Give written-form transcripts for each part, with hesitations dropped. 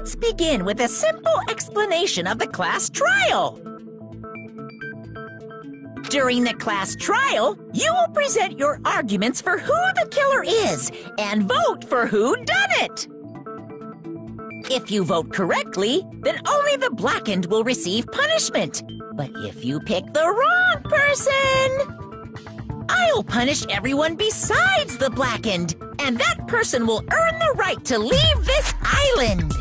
Let's begin with a simple explanation of the class trial. During the class trial, you will present your arguments for who the killer is and vote for who done it. If you vote correctly, then only the blackened will receive punishment. But if you pick the wrong person, I'll punish everyone besides the blackened, and that person will earn the right to leave this island.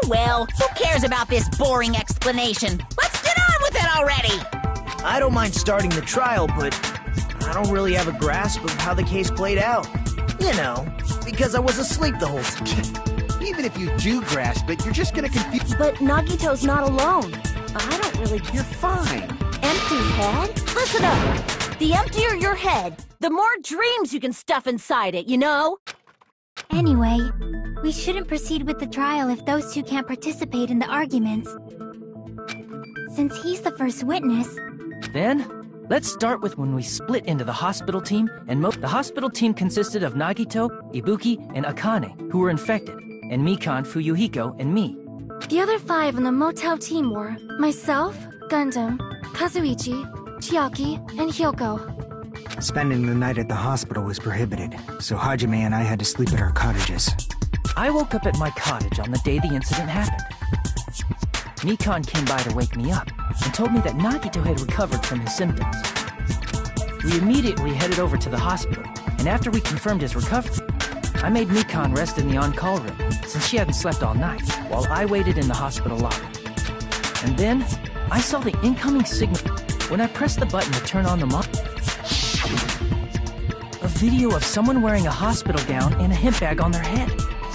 Oh well, who cares about this boring explanation? Let's get on with it already! I don't mind starting the trial, but I don't really have a grasp of how the case played out. You know, because I was asleep the whole time. Even if you do grasp it, you're just gonna confuse. But Nagito's not alone. I don't really... You're fine. Empty head? Listen up! The emptier your head, the more dreams you can stuff inside it, you know? Anyway, we shouldn't proceed with the trial if those two can't participate in the arguments. Since he's the first witness... Then, let's start with when we split into the hospital team, and the hospital team consisted of Nagito, Ibuki, and Akane, who were infected, and Mikan, Fuyuhiko, and me. The other 5 on the motel team were myself, Gundam, Kazuichi, Chiaki, and Hyoko. Spending the night at the hospital was prohibited, so Hajime and I had to sleep at our cottages. I woke up at my cottage on the day the incident happened. Mikan came by to wake me up and told me that Nagito had recovered from his symptoms. We immediately headed over to the hospital, and after we confirmed his recovery, I made Mikan rest in the on-call room since she hadn't slept all night, while I waited in the hospital lobby. And then, I saw the incoming signal when I pressed the button to turn on the a video of someone wearing a hospital gown and a hemp bag on their head,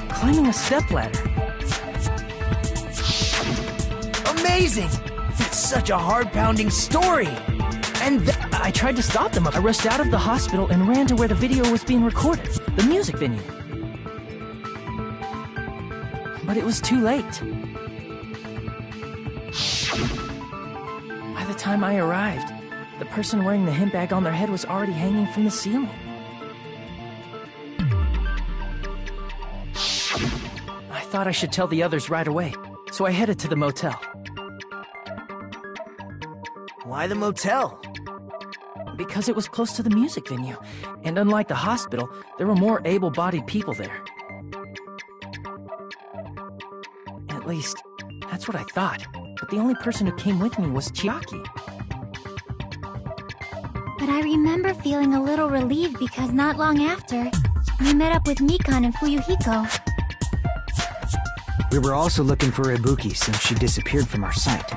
climbing a stepladder. Amazing! That's such a heart-pounding story! And I tried to stop them. I rushed out of the hospital and ran to where the video was being recorded, the music venue. But it was too late. By the time I arrived, the person wearing the hemp bag on their head was already hanging from the ceiling. I thought I should tell the others right away, so I headed to the motel. Why the motel? Because it was close to the music venue, and unlike the hospital, there were more able-bodied people there. At least, that's what I thought, but the only person who came with me was Chiaki. But I remember feeling a little relieved because not long after, we met up with Mikan and Fuyuhiko. We were also looking for Ibuki since she disappeared from our sight.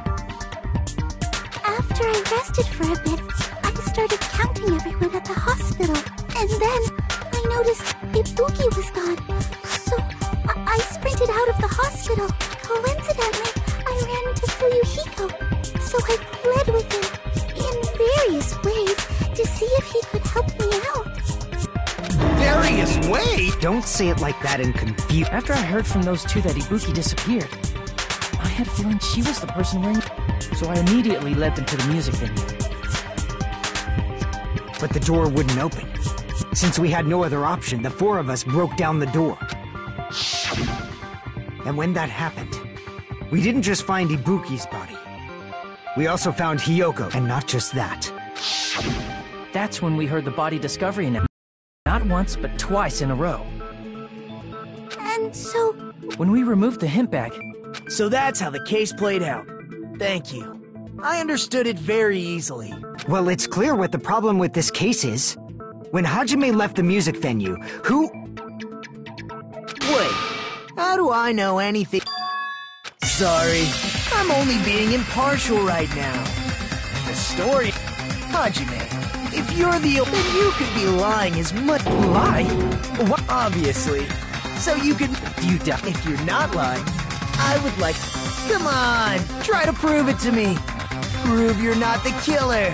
After I rested for a bit, I started counting everyone at the hospital. And then, I noticed Ibuki was gone. So, I sprinted out of the hospital. Coincidentally, I ran into Fuyuhiko. So I pled with him in various ways to see if he could help me out. Various ways? Don't say it like that and confuse. After I heard from those two that Ibuki disappeared, I had a feeling she was the person wearing... So I immediately led them to the music venue. But the door wouldn't open. Since we had no other option, the 4 of us broke down the door. And when that happened, we didn't just find Ibuki's body. We also found Hyoko, and not just that. That's when we heard the body discovery announcement. Not once, but twice in a row. And so... When we removed the hemp bag... So that's how the case played out. Thank you. I understood it very easily. Well, it's clear what the problem with this case is. When Hajime left the music venue, who... Wait, how do I know anything? Sorry, I'm only being impartial right now. The story... Hajime, if you're the... then you could be lying as much... Lie? What? Obviously. So you could... You doubt... If you're not lying, I would like... Come on, try to prove it to me. Prove you're not the killer.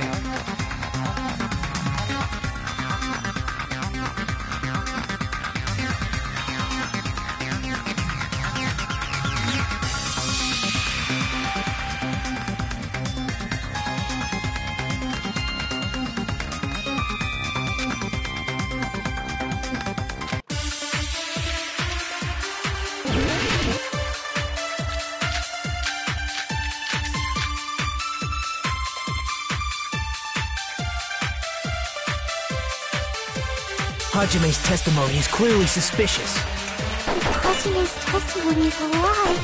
Hajime's testimony is clearly suspicious. If Hajime's testimony is a lie,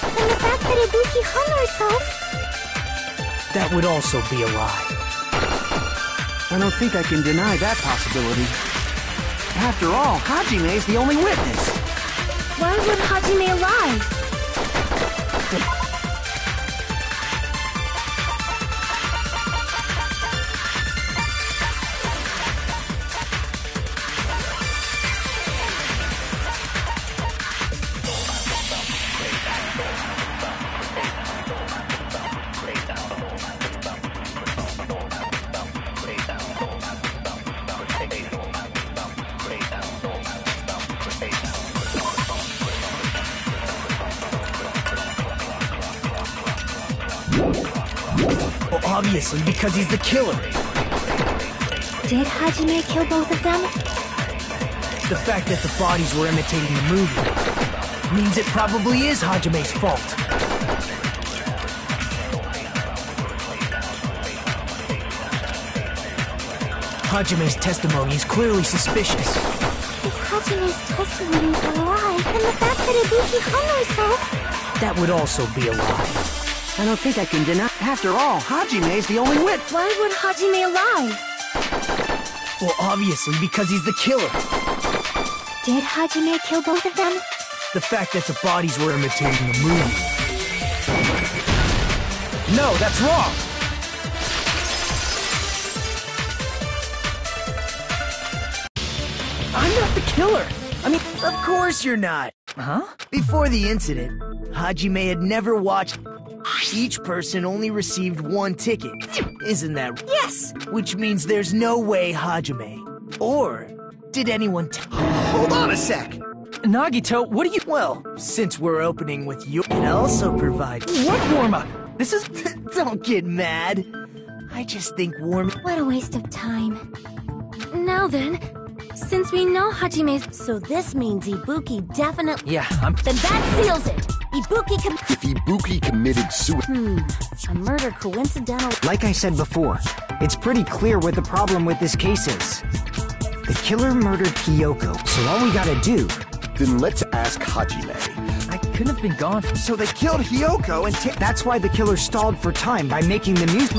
then the fact that Ibuki hung herself... That would also be a lie. I don't think I can deny that possibility. After all, Hajime is the only witness. Why would Hajime lie? Well, obviously, because he's the killer. Did Hajime kill both of them? The fact that the bodies were imitating the movie means it probably is Hajime's fault. Hajime's testimony is clearly suspicious. If Hajime's testimony is a lie, then the fact that Ibuki hung herself... That would also be a lie. I don't think I can deny. After all, Hajime is the only witness. Why would Hajime lie? Well, obviously, because he's the killer. Did Hajime kill both of them? The fact that the bodies were imitating the movie. No, that's wrong! I'm not the killer! I mean, of course you're not! Huh? Before the incident, Hajime had never watched. Each person only received one ticket. Isn't that... Yes! Which means there's no way Hajime. Or did anyone Hold on a sec! Nagito, what are you... Well, since we're opening with you, it also provide... What warm-up? This is... Don't get mad. I just think What a waste of time. Now then, since we know Hajime's... So this means Ibuki definitely... Yeah, Then that seals it! Ibuki If Ibuki committed suicide... A murder coincidental... Like I said before, it's pretty clear what the problem with this case is. The killer murdered Hiyoko, so all we gotta do... Then let's ask Hajime. I couldn't have been gone for... So they killed Hiyoko and That's why the killer stalled for time by making the music.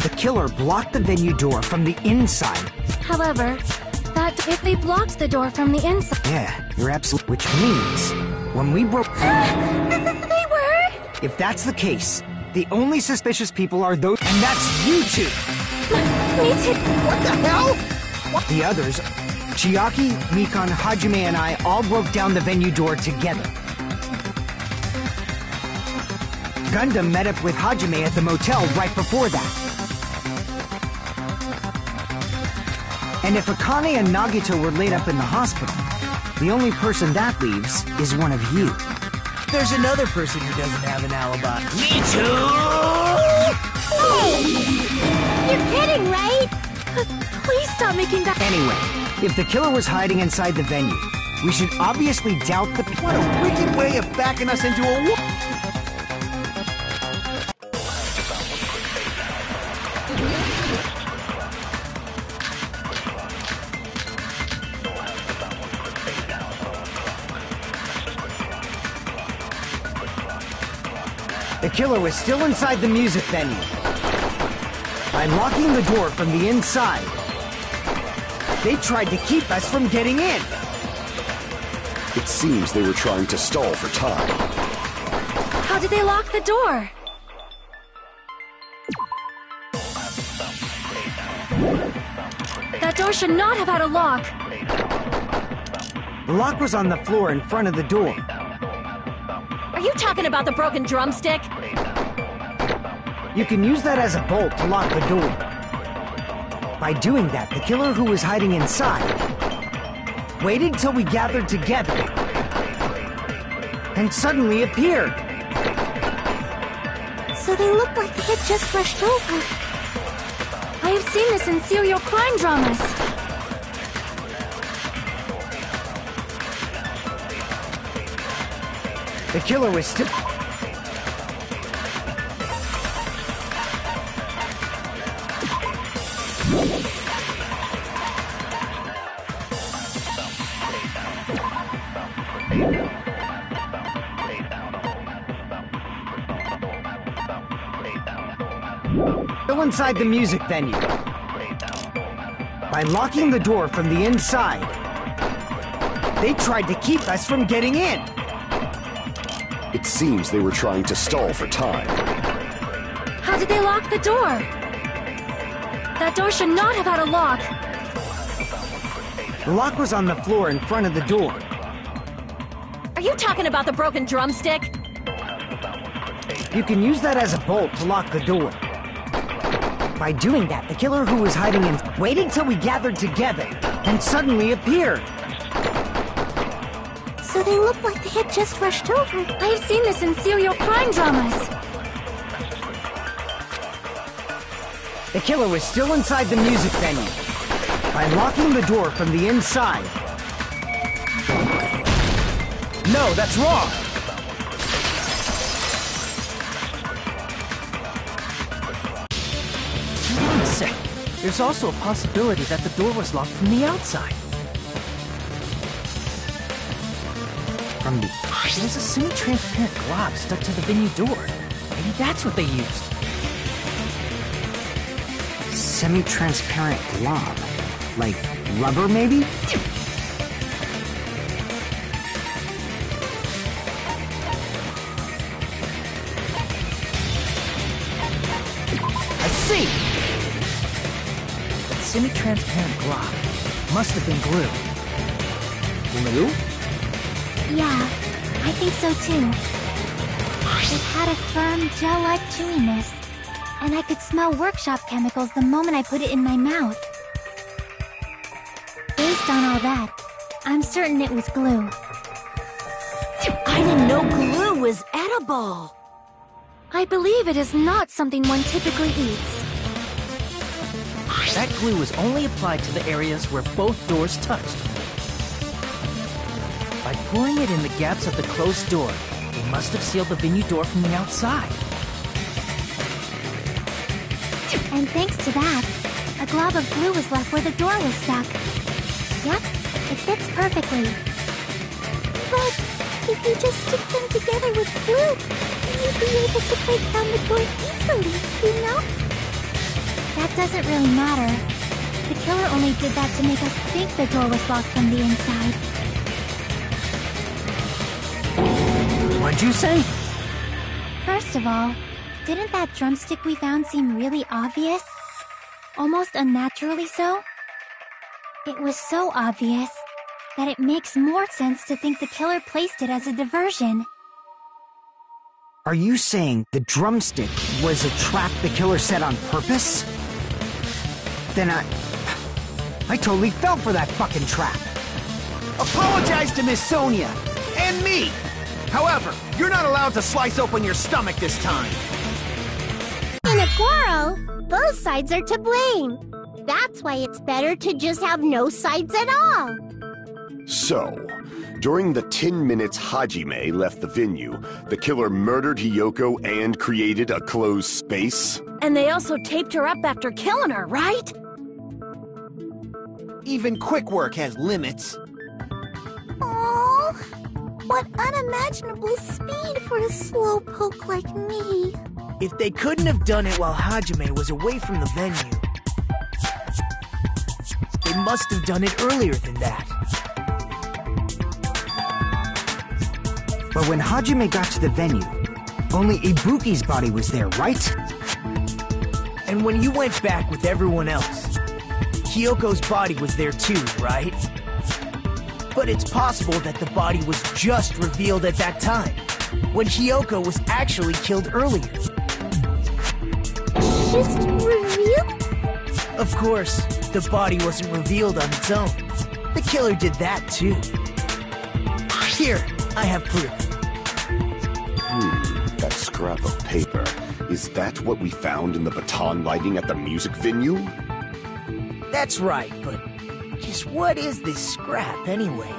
The killer blocked the venue door from the inside. However, that if they blocked the door from the inside... Yeah, you're absolutely... Which means, when we broke... They were? If that's the case, the only suspicious people are those... And that's you two! Me too. what the hell? The others, Chiaki, Mikan, Hajime, and I all broke down the venue door together. Gundam met up with Hajime at the motel right before that. And if Akane and Nagito were laid up in the hospital, the only person that leaves is one of you. There's another person who doesn't have an alibi. Me too! You're kidding, right? Please stop making that... Anyway, if the killer was hiding inside the venue, we should obviously doubt the... What a wicked way of backing us into a war. The killer was still inside the music venue. By locking the door from the inside, they tried to keep us from getting in. It seems they were trying to stall for time. How did they lock the door? That door should not have had a lock. The lock was on the floor in front of the door. Are you talking about the broken drumstick? You can use that as a bolt to lock the door. By doing that, the killer who was hiding inside waited till we gathered together and suddenly appeared. So they look like they had just rushed over. I have seen this in serial crime dramas. The killer was still... Still inside the music venue. By locking the door from the inside, they tried to keep us from getting in. It seems they were trying to stall for time. How did they lock the door? That door should not have had a lock. The lock was on the floor in front of the door. Are you talking about the broken drumstick? You can use that as a bolt to lock the door. By doing that, the killer who was hiding in waited till we gathered together and suddenly appeared. So they look like they had just rushed over. I have seen this in serial crime dramas. The killer was still inside the music venue. By locking the door from the inside. No, that's wrong! Wait a sec. There's also a possibility that the door was locked from the outside. There's a semi-transparent glob stuck to the venue door. Maybe that's what they used. Semi-transparent glob. Like rubber, maybe? I see! That semi-transparent glob must have been glue. Glue? Yeah, I think so too. It had a firm, gel-like chewiness, and I could smell workshop chemicals the moment I put it in my mouth. Based on all that, I'm certain it was glue. I didn't know glue was edible. I believe it is not something one typically eats. That glue was only applied to the areas where both doors touched. By pouring it in the gaps of the closed door, they must have sealed the venue door from the outside. And thanks to that, a glob of glue was left where the door was stuck. Yep, it fits perfectly. But if you just stick them together with glue, you'd be able to break down the door easily, you know? That doesn't really matter. The killer only did that to make us think the door was locked from the inside. What'd you say? First of all, didn't that drumstick we found seem really obvious? Almost unnaturally so? It was so obvious that it makes more sense to think the killer placed it as a diversion. Are you saying the drumstick was a trap the killer set on purpose? Then I totally fell for that fucking trap. Apologize to Miss Sonia! And me! However, you're not allowed to slice open your stomach this time. In a quarrel, both sides are to blame. That's why it's better to just have no sides at all. So, during the 10 minutes Hajime left the venue, the killer murdered Hiyoko and created a closed space? And they also taped her up after killing her, right? Even quick work has limits. Oh, what unimaginable speed for a slowpoke like me. If they couldn't have done it while Hajime was away from the venue, they must have done it earlier than that. But when Hajime got to the venue, only Ibuki's body was there, right? And when you went back with everyone else, Hiyoko's body was there too, right? But it's possible that the body was just revealed at that time, when Hiyoko was actually killed earlier. Just revealed? Of course, the body wasn't revealed on its own. The killer did that too. Here, I have proof. That scrap of paper. Is that what we found in the baton lighting at the music venue? That's right, but just what is this scrap anyway?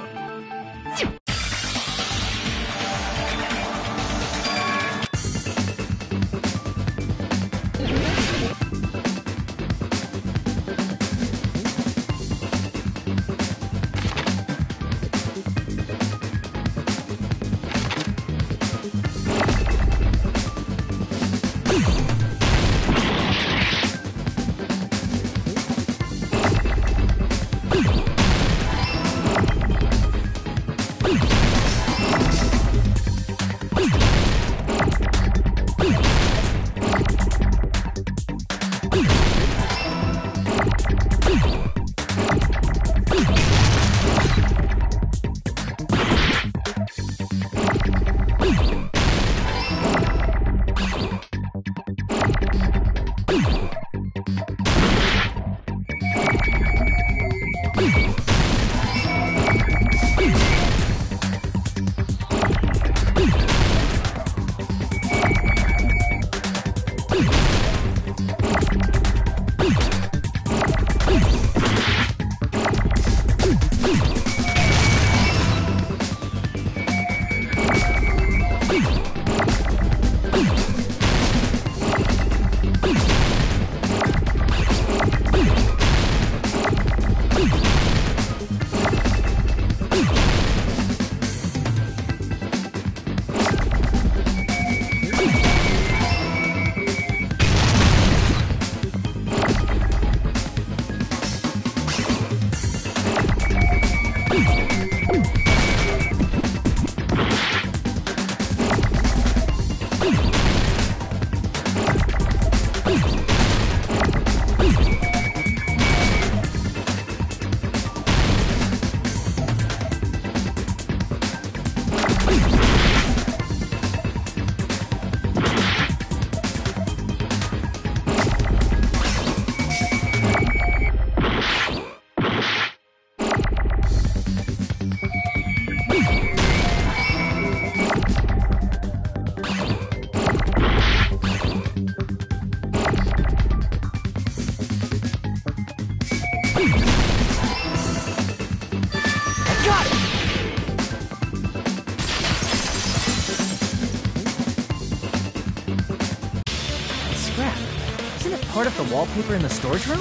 part of the wallpaper in the storage room?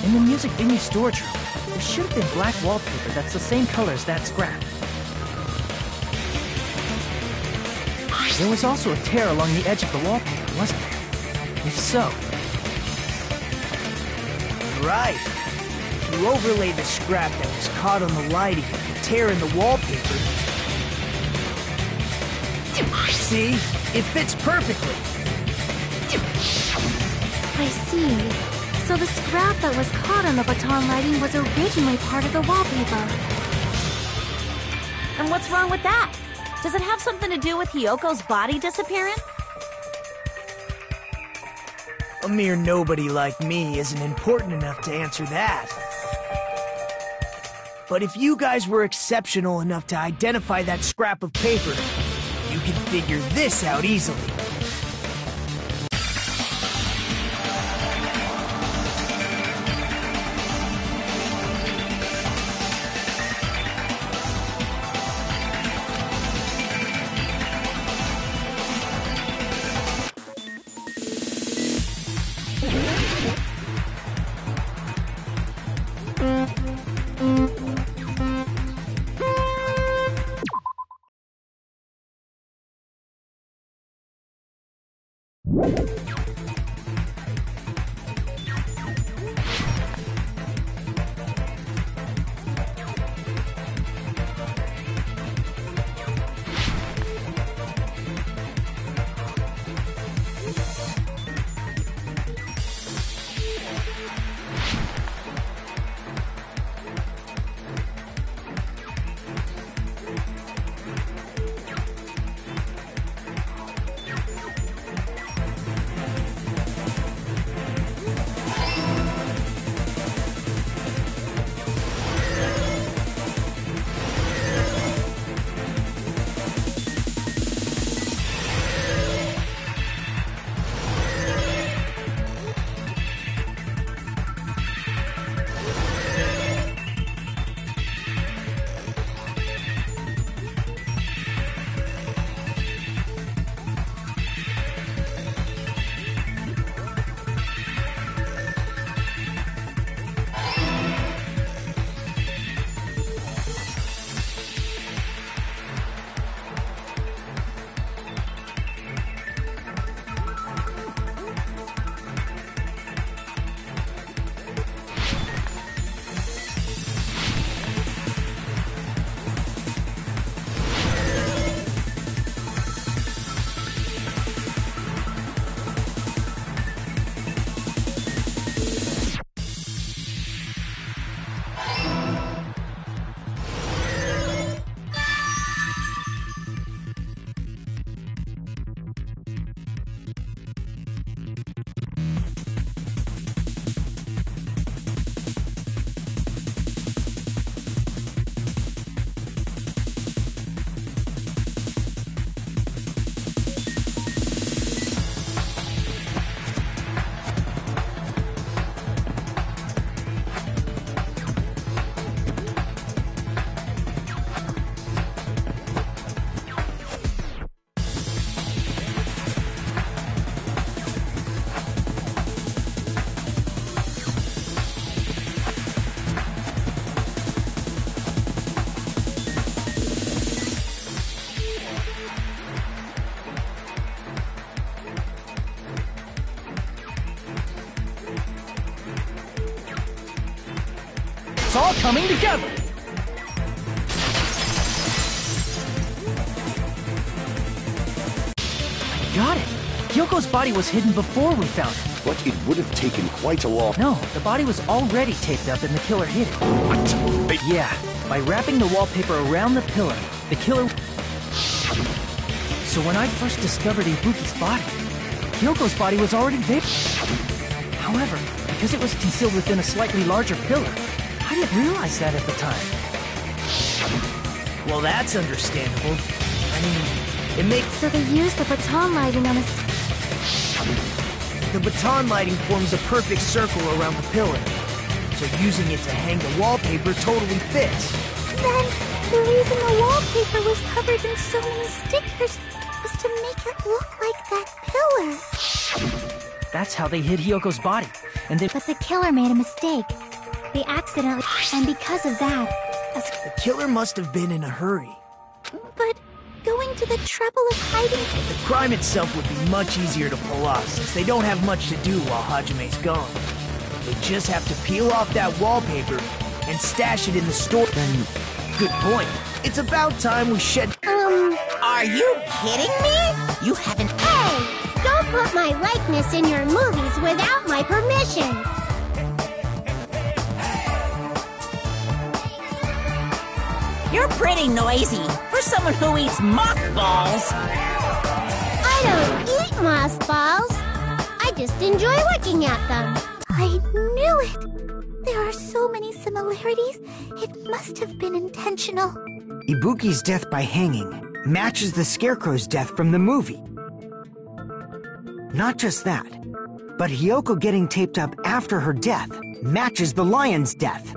In the music venue storage room, there should have been black wallpaper that's the same color as that scrap. There was also a tear along the edge of the wallpaper, wasn't there? If so... Right. If you overlay the scrap that was caught on the lighting with the tear in the wallpaper... See? It fits perfectly. I see. So the scrap that was caught on the baton lighting was originally part of the wallpaper. And what's wrong with that? Does it have something to do with Hyoko's body disappearing? A mere nobody like me isn't important enough to answer that. But if you guys were exceptional enough to identify that scrap of paper, you can figure this out easily. It's all coming together! Got it! Hyoko's body was hidden before we found it. But it would have taken quite a long... No, the body was already taped up and the killer hid it. What? Yeah, by wrapping the wallpaper around the pillar, the killer... So when I first discovered Ibuki's body, Hyoko's body was already there. However, because it was concealed within a slightly larger pillar, I didn't realize that at the time. Well, that's understandable. I mean, it makes... So they used the baton lighting on a... The baton lighting forms a perfect circle around the pillar. So using it to hang the wallpaper totally fits. Then, the reason the wallpaper was covered in so many stickers was to make it look like that pillar. That's how they hid Hyoko's body. And then But the killer made a mistake. They accidentally... And because of that... The killer must have been in a hurry. But going to the trouble of hiding... The crime itself would be much easier to pull off, since they don't have much to do while Hajime's gone. They just have to peel off that wallpaper and stash it in the store. Then, good point. It's about time we shed... Are you kidding me? You haven't... Hey! Don't put my likeness in your movies without my permission! You're pretty noisy for someone who eats mothballs. I don't eat mothballs. I just enjoy looking at them. I knew it! There are so many similarities. It must have been intentional. Ibuki's death by hanging matches the Scarecrow's death from the movie. Not just that, but Hyoko getting taped up after her death matches the lion's death.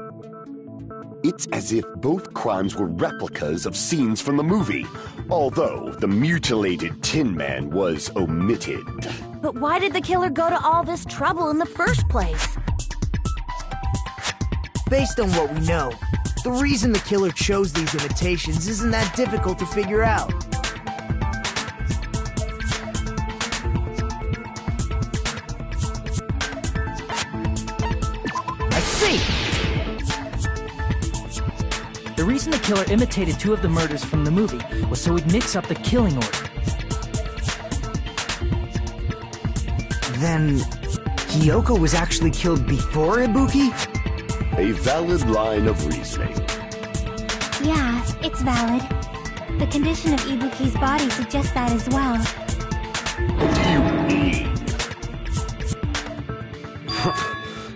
It's as if both crimes were replicas of scenes from the movie, although the mutilated Tin Man was omitted. But why did the killer go to all this trouble in the first place? Based on what we know, the reason the killer chose these imitations isn't that difficult to figure out. I see! The reason the killer imitated two of the murders from the movie was so he'd mix up the killing order. Then, Hyoko was actually killed before Ibuki? A valid line of reasoning. Yeah, it's valid. The condition of Ibuki's body suggests that as well. What do you mean?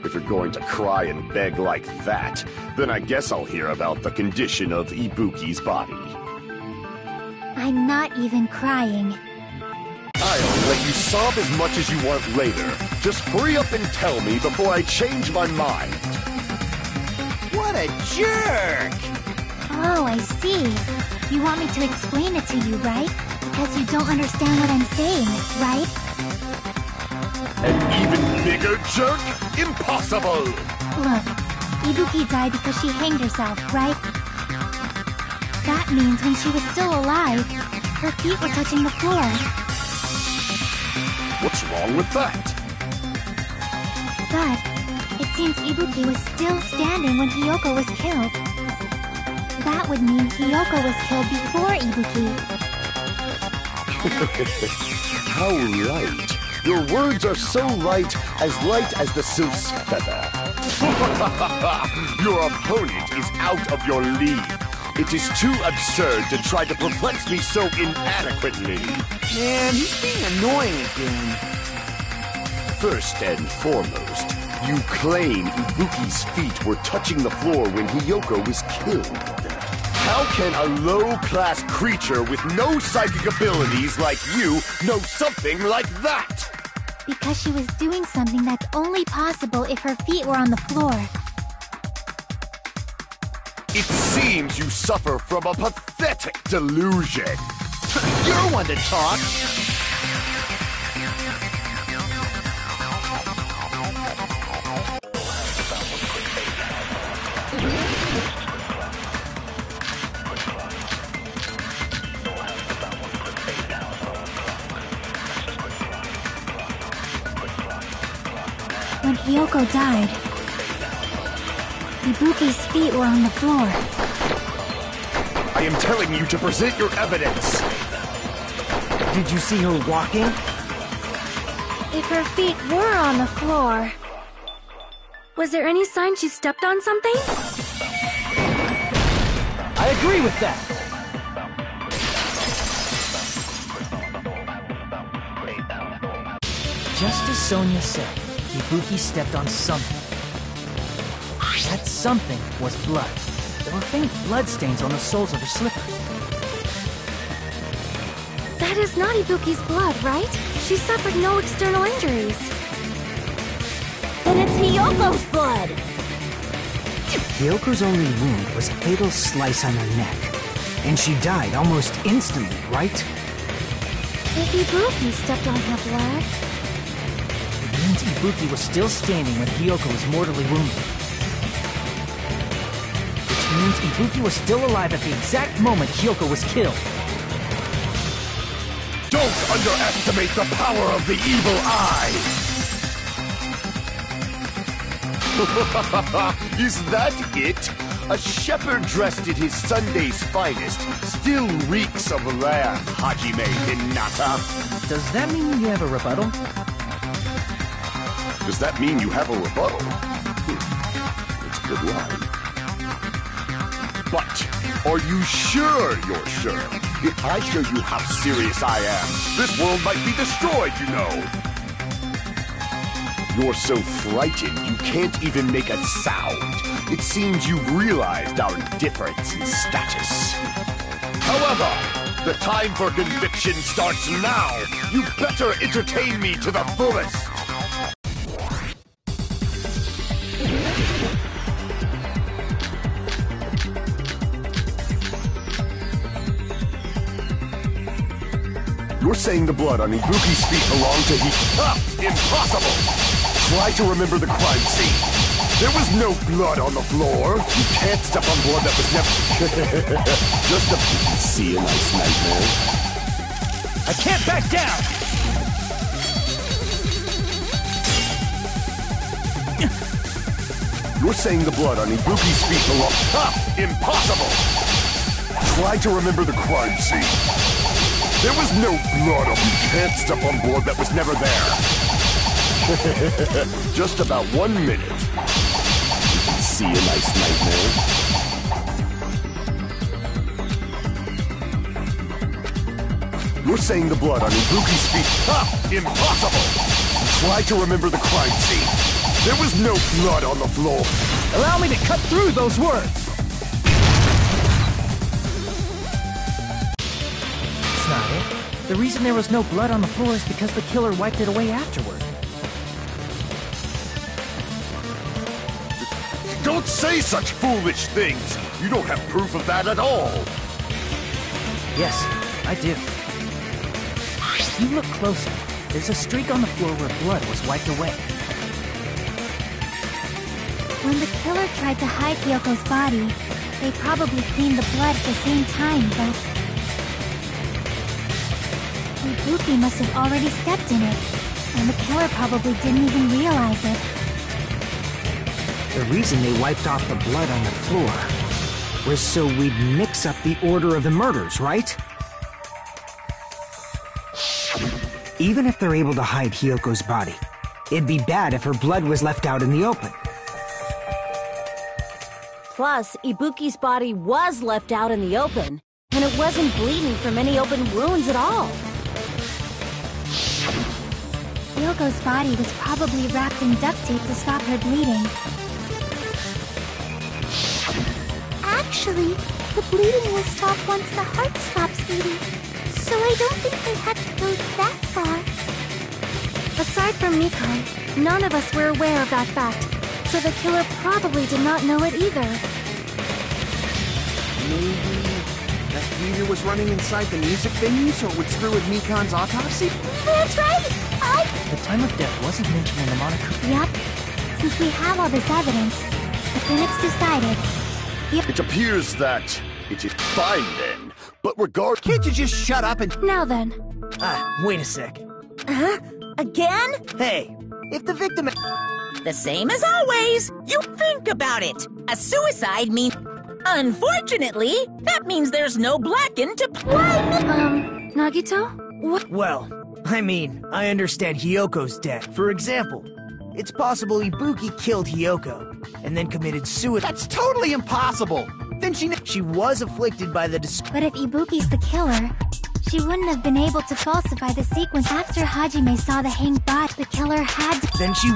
If you're going to cry and beg like that, then I guess I'll hear about the condition of Ibuki's body. I'm not even crying. I'll let you sob as much as you want later. Just hurry up and tell me before I change my mind. What a jerk! Oh, I see. You want me to explain it to you, right? Because you don't understand what I'm saying, right? An even bigger jerk? Impossible! Look, Ibuki died because she hanged herself, right? That means when she was still alive, her feet were touching the floor. What's wrong with that? But it seems Ibuki was still standing when Hyoko was killed. That would mean Hyoko was killed before Ibuki. How light. Your words are so light as the sylph's feather. Your opponent is out of your league. It is too absurd to try to perplex me so inadequately. Man, he's being annoying again. First and foremost, you claim Ibuki's feet were touching the floor when Hyoko was killed. How can a low-class creature with no psychic abilities like you know something like that? Because she was doing something that's only possible if her feet were on the floor. It seems you suffer from a pathetic delusion. You're one to talk. When Hyoko died, Ibuki's feet were on the floor. I am telling you to present your evidence. Did you see her walking? If her feet were on the floor, was there any sign she stepped on something? I agree with that! Just as Sonia said, Ibuki stepped on something. That something was blood. There were faint blood stains on the soles of her slippers. That is not Ibuki's blood, right? She suffered no external injuries. Then it's Hyoko's blood! Hyoko's only wound was a fatal slice on her neck. And she died almost instantly, right? If Ibuki stepped on her blood... It means Ibuki was still standing when Hiyoko was mortally wounded. Which means Ibuki was still alive at the exact moment Hiyoko was killed. Don't underestimate the power of the evil eye! Is that it? A shepherd dressed in his Sunday's finest still reeks of lamb, Hajime Hinata. Does that mean you have a rebuttal? Does that mean you have a rebuttal? It's a good line. But, are you sure you're sure? If I show you how serious I am, this world might be destroyed, you know. You're so frightened you can't even make a sound. It seems you've realized our difference in status. However, the time for conviction starts now. You better entertain me to the fullest. You're saying the blood on Ibuki's feet belonged to Impossible! Try to remember the crime scene. There was no blood on the floor. You can't step on blood that was never... Just a nice nightmare. I can't back down! You're saying the blood on Ibuki's feet belonged... Impossible! Try to remember the crime scene. There was no blood on... You can't step on blood that was never there. Just about 1 minute. You can see a nice nightmare. You're saying the blood on Ibuki's feet... Impossible! Try to remember the crime scene. There was no blood on the floor. Allow me to cut through those words! That's not it. The reason there was no blood on the floor is because the killer wiped it away afterward. Don't say such foolish things! You don't have proof of that at all! Yes, I do. If you look closer, there's a streak on the floor where blood was wiped away. When the killer tried to hide Hyoko's body, they probably cleaned the blood at the same time, but... Ibuki must have already stepped in it, and the killer probably didn't even realize it. The reason they wiped off the blood on the floor was so we'd mix up the order of the murders, right? Even if they're able to hide Hyoko's body, it'd be bad if her blood was left out in the open. Plus, Ibuki's body was left out in the open, and it wasn't bleeding from any open wounds at all. Hyoko's body was probably wrapped in duct tape to stop her bleeding. Actually, the bleeding will stop once the heart stops beating, so I don't think they had to go that far. Aside from Mikon, none of us were aware of that fact, so the killer probably did not know it either. Maybe that heater was running inside the music venue so it would screw with Mikon's autopsy? That's right! The time of death wasn't mentioned in the moniker. Yep. Since we have all this evidence, the clinic's decided. It appears that it is fine then, but Can't you just shut up and... Now then. Wait a sec. Huh? Again? Hey, if the victim... The same as always. You think about it. A suicide means... Unfortunately, that means there's no Blacken to play. Nagito? What? Well, I mean, I understand Hyoko's death. For example, it's possible Ibuki killed Hyoko and then committed suicide. That's totally impossible! Then She was afflicted by the But if Ibuki's the killer, she wouldn't have been able to falsify the sequence after Hajime saw the hanged body. The killer had to... Then she...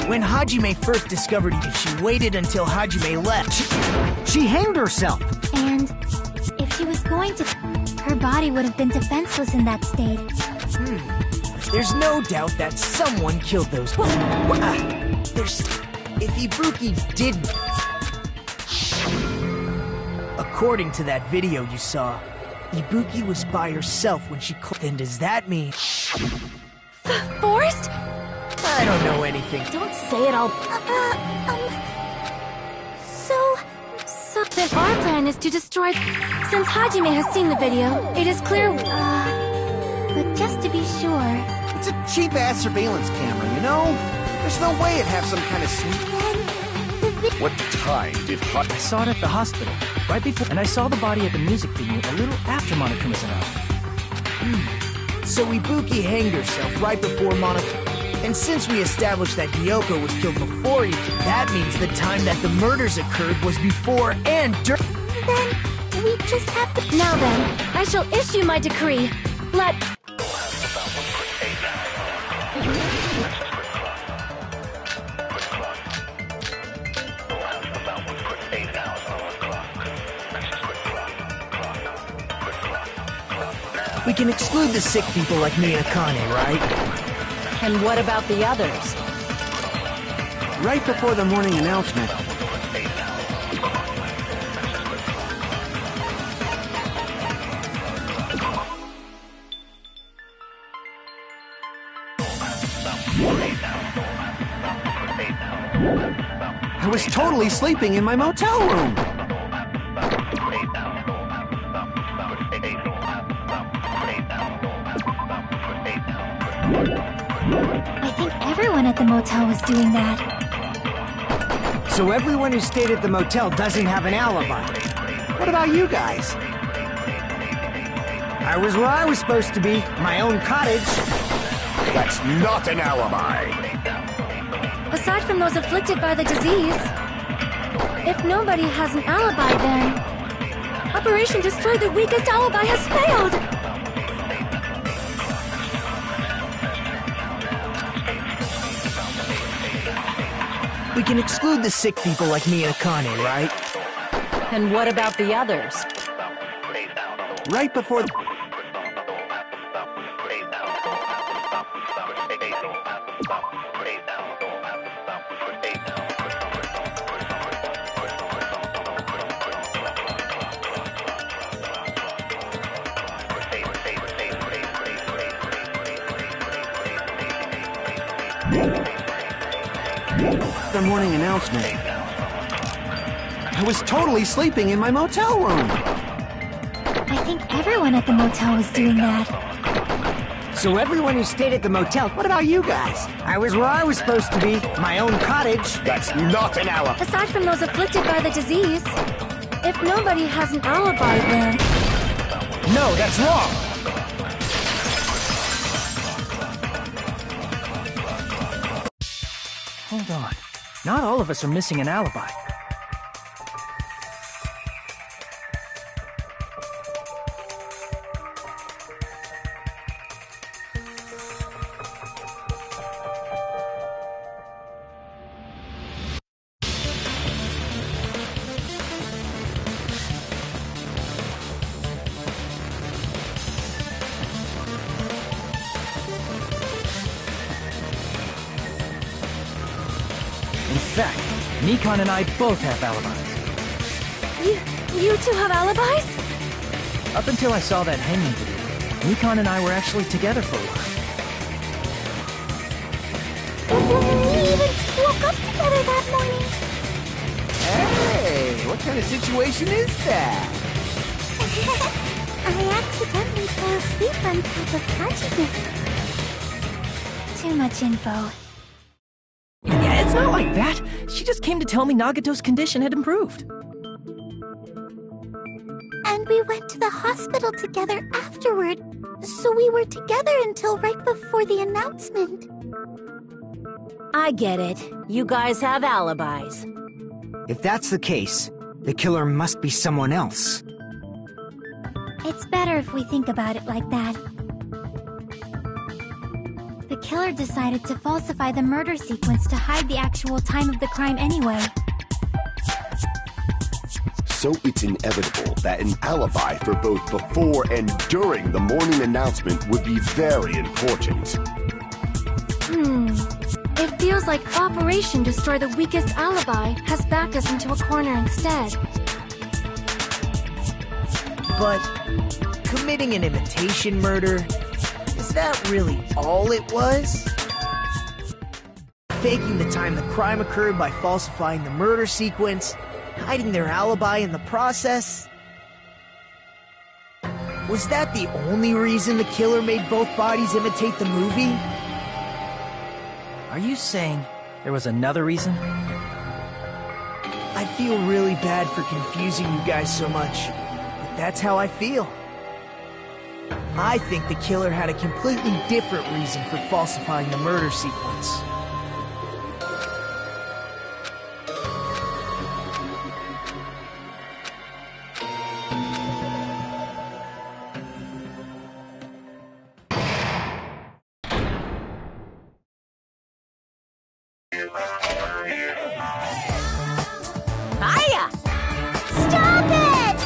When Hajime first discovered it, she waited until Hajime left. She hanged herself! And if she was going to... Her body would have been defenseless in that state. There's no doubt that someone killed those... If Ibuki didn't... According to that video you saw, Ibuki was by herself when she Then does that mean... Forrest? I don't know anything. Don't say it all. So then our plan is to destroy... Since Hajime has seen the video, it is clear... But just to be sure... It's a cheap-ass surveillance camera, you know? There's no way it'd have some kind of sweet... What time did I saw it at the hospital, right before... And I saw the body at the music venue a little after Monokuma went out. So Ibuki hanged herself right before Monokuma... And since we established that Hiyoko was killed before you, that means the time that the murders occurred was before and during... Then we just have to... Now then, I shall issue my decree. Let... We can exclude the sick people like me and Akane, right? And what about the others? Right before the morning announcement. I was totally sleeping in my motel room. I think everyone at the motel was doing that. So everyone who stayed at the motel doesn't have an alibi. What about you guys? I was where I was supposed to be, my own cottage. That's not an alibi. Aside from those afflicted by the disease, if nobody has an alibi, then Operation Destroy the Weakest Alibi has failed! We can exclude the sick people like me and Akane, right? And what about the others? Right before... the morning announcement. I was totally sleeping in my motel room. I think everyone at the motel was doing that. So everyone who stayed at the motel, What about you guys? I was where I was supposed to be, my own cottage. That's not an alibi. Aside from those afflicted by the disease, if nobody has an alibi, then... No, that's wrong! Hold on. Not all of us are missing an alibi. In fact, Nikon and I both have alibis. You two have alibis? Up until I saw that hanging video, Nikon and I were actually together for a while. We even woke up together that morning. Hey, what kind of situation is that? I accidentally fell asleep on top of Hajime. Too much info. Yeah, it's not like that. She just came to tell me Nagato's condition had improved. And we went to the hospital together afterward, so we were together until right before the announcement. I get it. You guys have alibis. If that's the case, the killer must be someone else. It's better if we think about it like that. The killer decided to falsify the murder sequence to hide the actual time of the crime anyway. So it's inevitable that an alibi for both before and during the morning announcement would be very important. It feels like Operation Destroy the Weakest Alibi has backed us into a corner instead. But committing an imitation murder, is that really all it was? Faking the time the crime occurred by falsifying the murder sequence, hiding their alibi in the process? Was that the only reason the killer made both bodies imitate the movie? Are you saying there was another reason? I feel really bad for confusing you guys so much, but that's how I feel. I think the killer had a completely different reason for falsifying the murder sequence. Hiya! Stop it!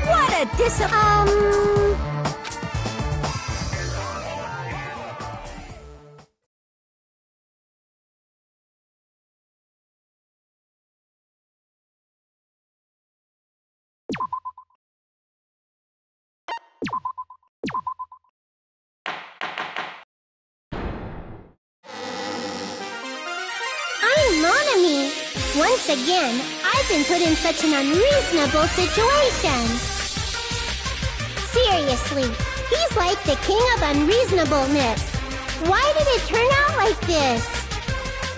What a I'm Monami. Once again, I've been put in such an unreasonable situation. Seriously, he's like the king of unreasonableness. Why did it turn out like this?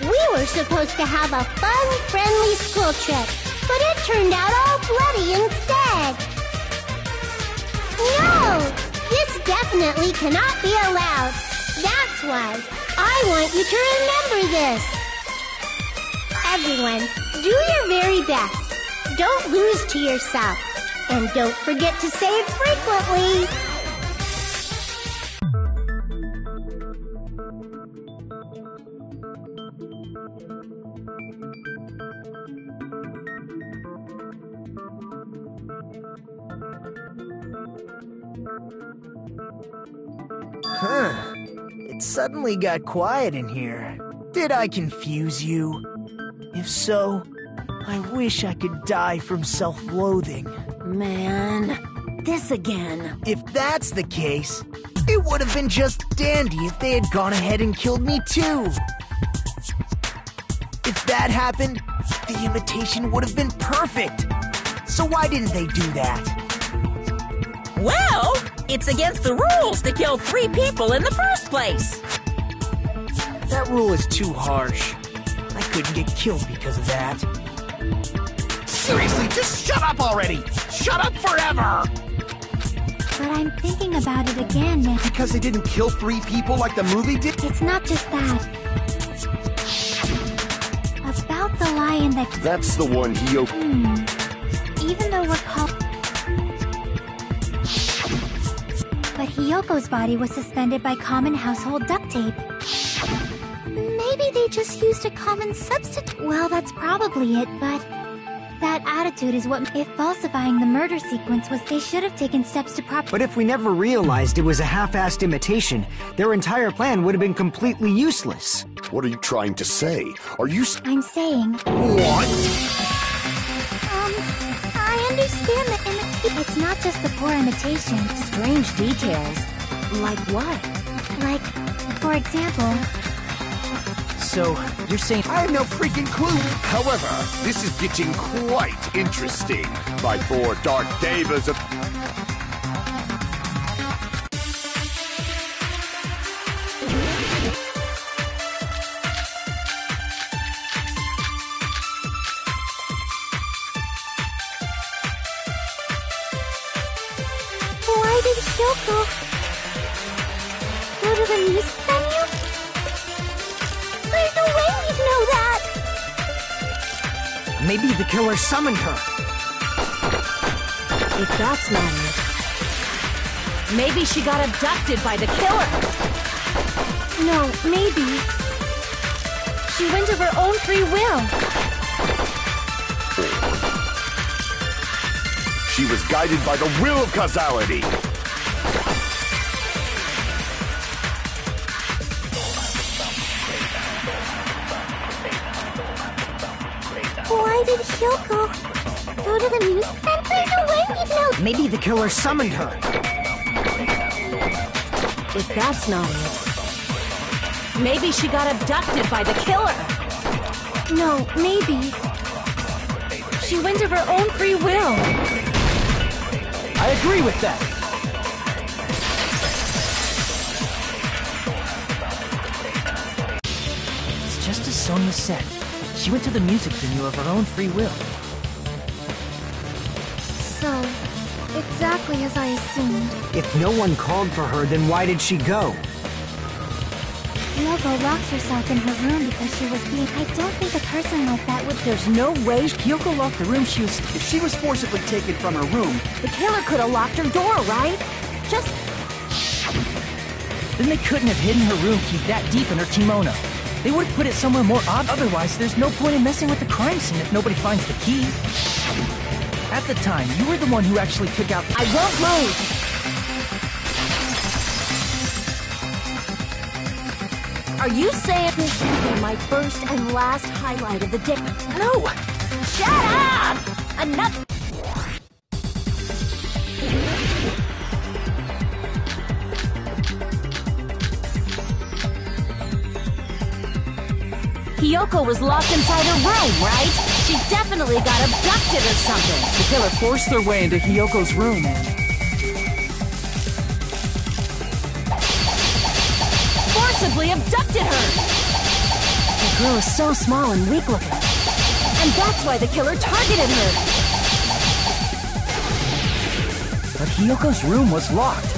We were supposed to have a fun, friendly school trip, but it turned out all bloody instead. No! This definitely cannot be allowed. That's why I want you to remember this. Everyone, do your very best. Don't lose to yourself. And don't forget to save frequently. Huh. It suddenly got quiet in here. Did I confuse you? If so, I wish I could die from self-loathing. Man, this again. If that's the case, it would have been just dandy if they had gone ahead and killed me too. If that happened, the imitation would have been perfect. So why didn't they do that? Well, it's against the rules to kill 3 people in the first place. That rule is too harsh. I couldn't get killed because of that. Seriously, just shut up already! Shut up forever! But I'm thinking about it again, man. Because they didn't kill 3 people like the movie did? It's not just that. About the lion that... That's the one he opened. Even though we're called... But Hiyoko's body was suspended by common household duct tape. Maybe they just used a common substitute. Well, that's probably it, but... That attitude is what... If falsifying the murder sequence was... They should have taken steps to But if we never realized it was a half-assed imitation, their entire plan would have been completely useless. What are you trying to say? Are you I'm saying... What? I understand that it's not just the poor imitation. Strange details. Like what? Like, for example... So, you're saying... I have no freaking clue! However, this is getting quite interesting. My 4 dark devas of... Why did Kyoko go to the music venue? There's no way you'd know that! Maybe the killer summoned her. If that's not it, maybe she got abducted by the killer. No, maybe. She went of her own free will. She was guided by the will of causality. Why did Hyoko go to the music and play the wavy note? Maybe the killer summoned her. If that's not it, maybe she got abducted by the killer. No, maybe. She went of her own free will. I agree with that. It's just as Sonia said. She went to the music venue of her own free will. So, exactly as I assumed. If no one called for her, then why did she go? Hyoko locked herself in her room because she was being... I don't think a person like that would... There's no way Kyoko locked the room she was... If she was forcibly taken from her room, The killer could have locked her door, right? Just... Then they couldn't have hidden her room key that deep in her kimono. They would have put it somewhere more odd. Otherwise, there's no point in messing with the crime scene if nobody finds the key. At the time, you were the one who actually took out the... I won't move! Are you saying this will be my first and last highlight of the day? No! Shut up! Enough! Hyoko was locked inside her room, right? She definitely got abducted or something. The killer forced their way into Hyoko's room and... Forcibly abducted her! The girl is so small and weak looking. And that's why the killer targeted her. But Hyoko's room was locked.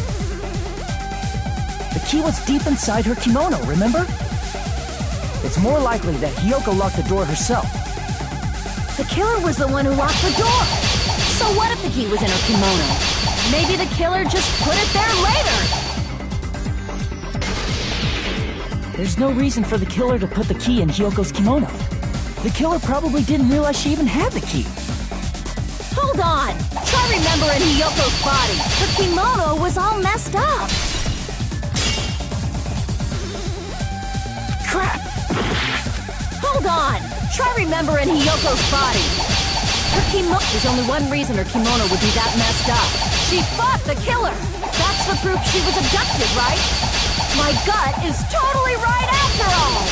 The key was deep inside her kimono, remember? It's more likely that Hyoko locked the door herself. The killer was the one who locked the door. So what if the key was in her kimono? Maybe the killer just put it there later. There's no reason for the killer to put the key in Hyoko's kimono. The killer probably didn't realize she even had the key. Hold on! Try remembering Hyoko's body. Her kimono was all messed up. Crap! Hold on! Try remembering Hyoko's body. Her kimono... There's only one reason her kimono would be that messed up. She fought the killer! That's the proof she was abducted, right? My gut is totally right after all!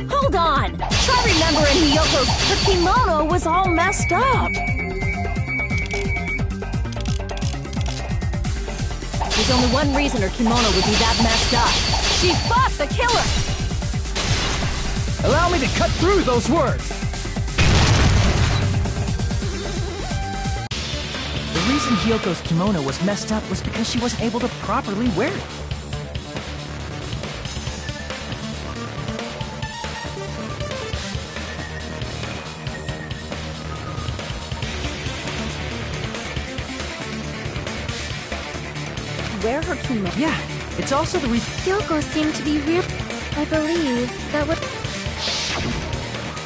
Hold on! Try remembering Hyoko's... Her kimono was all messed up. There's only one reason her kimono would be that messed up. She fought the killer! Allow me to cut through those words! The reason Hyoko's kimono was messed up was because she wasn't able to properly wear it. Wear her kimono. Yeah, it's also the reason... Hyoko seemed to be real. I believe that was...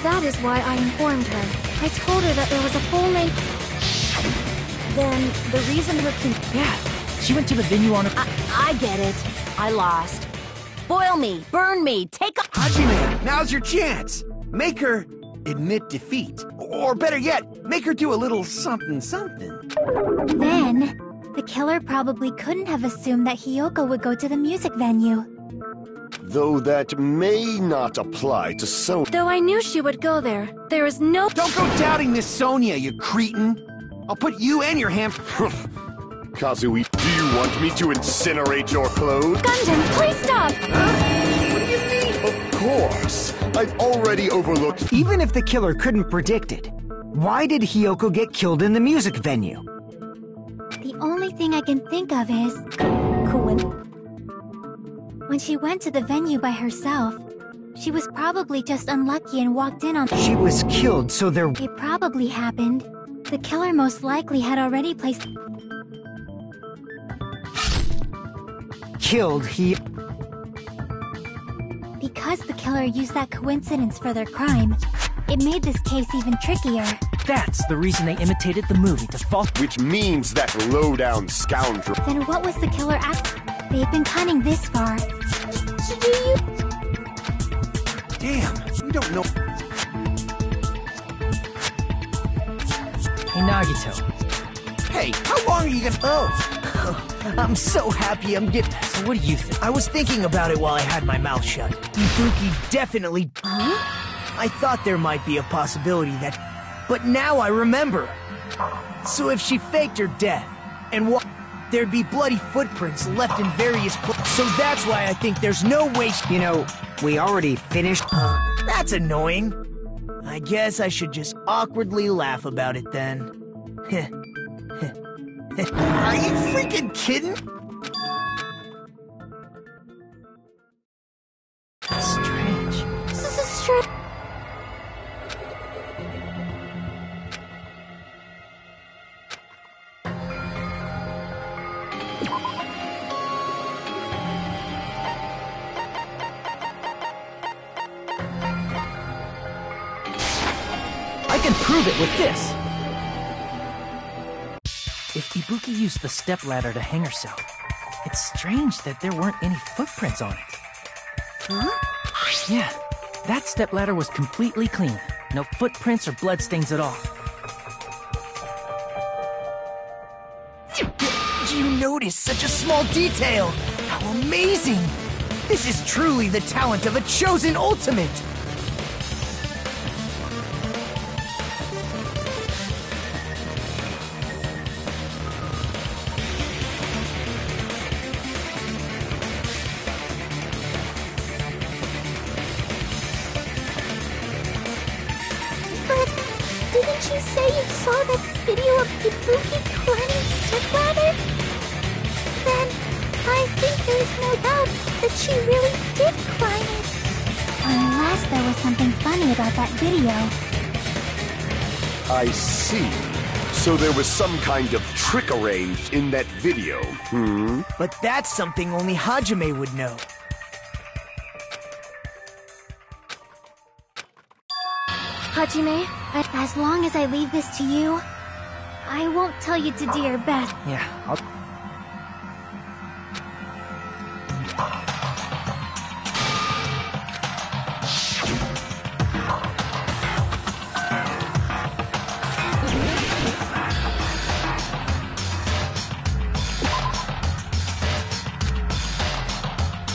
That is why I informed her. I told her that there was a full-length... Then, the reason her kimono... Yeah, she went to the venue on her... I get it. I lost. Boil me, burn me, take a... Hajime, now's your chance. Make her admit defeat. Or better yet, make her do a little something. Then, the killer probably couldn't have assumed that Hyoko would go to the music venue. Though that may not apply to Sonia. Though I knew she would go there, there is no... Don't go doubting Miss Sonia, you cretin. I'll put you and your ham... Kazui, do you want me to incinerate your clothes? Gundam, please stop! What do you mean? Of course. I've already overlooked... Even if the killer couldn't predict it, why did Hyoko get killed in the music venue? The only thing I can think of is... When she went to the venue by herself, she was probably just unlucky and walked in on... She was killed, so there... It probably happened. The killer most likely had already placed... Killed The Because the killer used that coincidence for their crime, it made this case even trickier. That's the reason they imitated the movie to fall. Which means that low-down scoundrel. Then what was the killer at? They've been cunning this far. Do you... Damn, we don't know. Hey, Nagito. Hey, how long are you gonna... Oh, I'm so happy I'm getting... So what do you think? I was thinking about it while I had my mouth shut. Ibuki definitely... Huh? I thought there might be a possibility that... But now I remember. So if she faked her death, and there'd be bloody footprints left in various places. So that's why I think there's no way You know, we already finished. That's annoying. I guess I should just awkwardly laugh about it then. Are you freaking kidding? That's strange. This is strange. I can prove it with this! If Ibuki used the stepladder to hang herself, it's strange that there weren't any footprints on it. Huh? Yeah, that stepladder was completely clean. No footprints or bloodstains at all. Do you notice such a small detail? How amazing! This is truly the talent of a chosen ultimate! But didn't you say you saw that video of Ibuki climbing stepladder? Then I think there's no doubt that she really did climb it. Unless there was something funny about that video. I see. So there was some kind of trick arranged in that video, hmm? But that's something only Hajime would know. Hajime, as long as I leave this to you, I won't tell you to do your best. Yeah, I'll...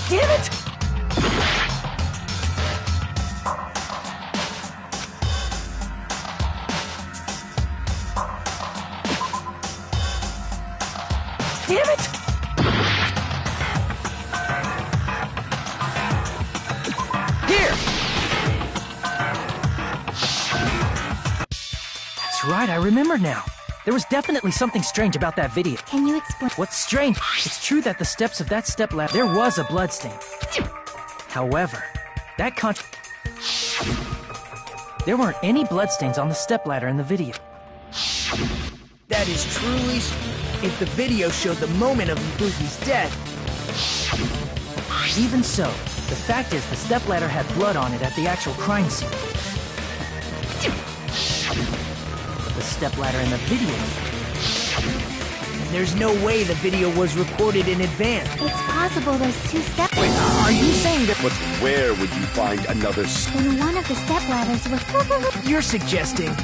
Damn it! Damn it! Here! That's right, I remember now. There was definitely something strange about that video. Can you explain? What's strange? It's true that the steps of that stepladder, there was a bloodstain. However, that there weren't any bloodstains on the stepladder in the video. That is truly... If the video showed the moment of Ibuki's death... Even so, the fact is the stepladder had blood on it at the actual crime scene. The stepladder in the video... There's no way the video was recorded in advance. It's possible those two steps... Wait, are you saying that... But where would you find another Then one of the stepladders was... You're suggesting...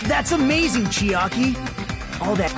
That's amazing, Chiaki! All that...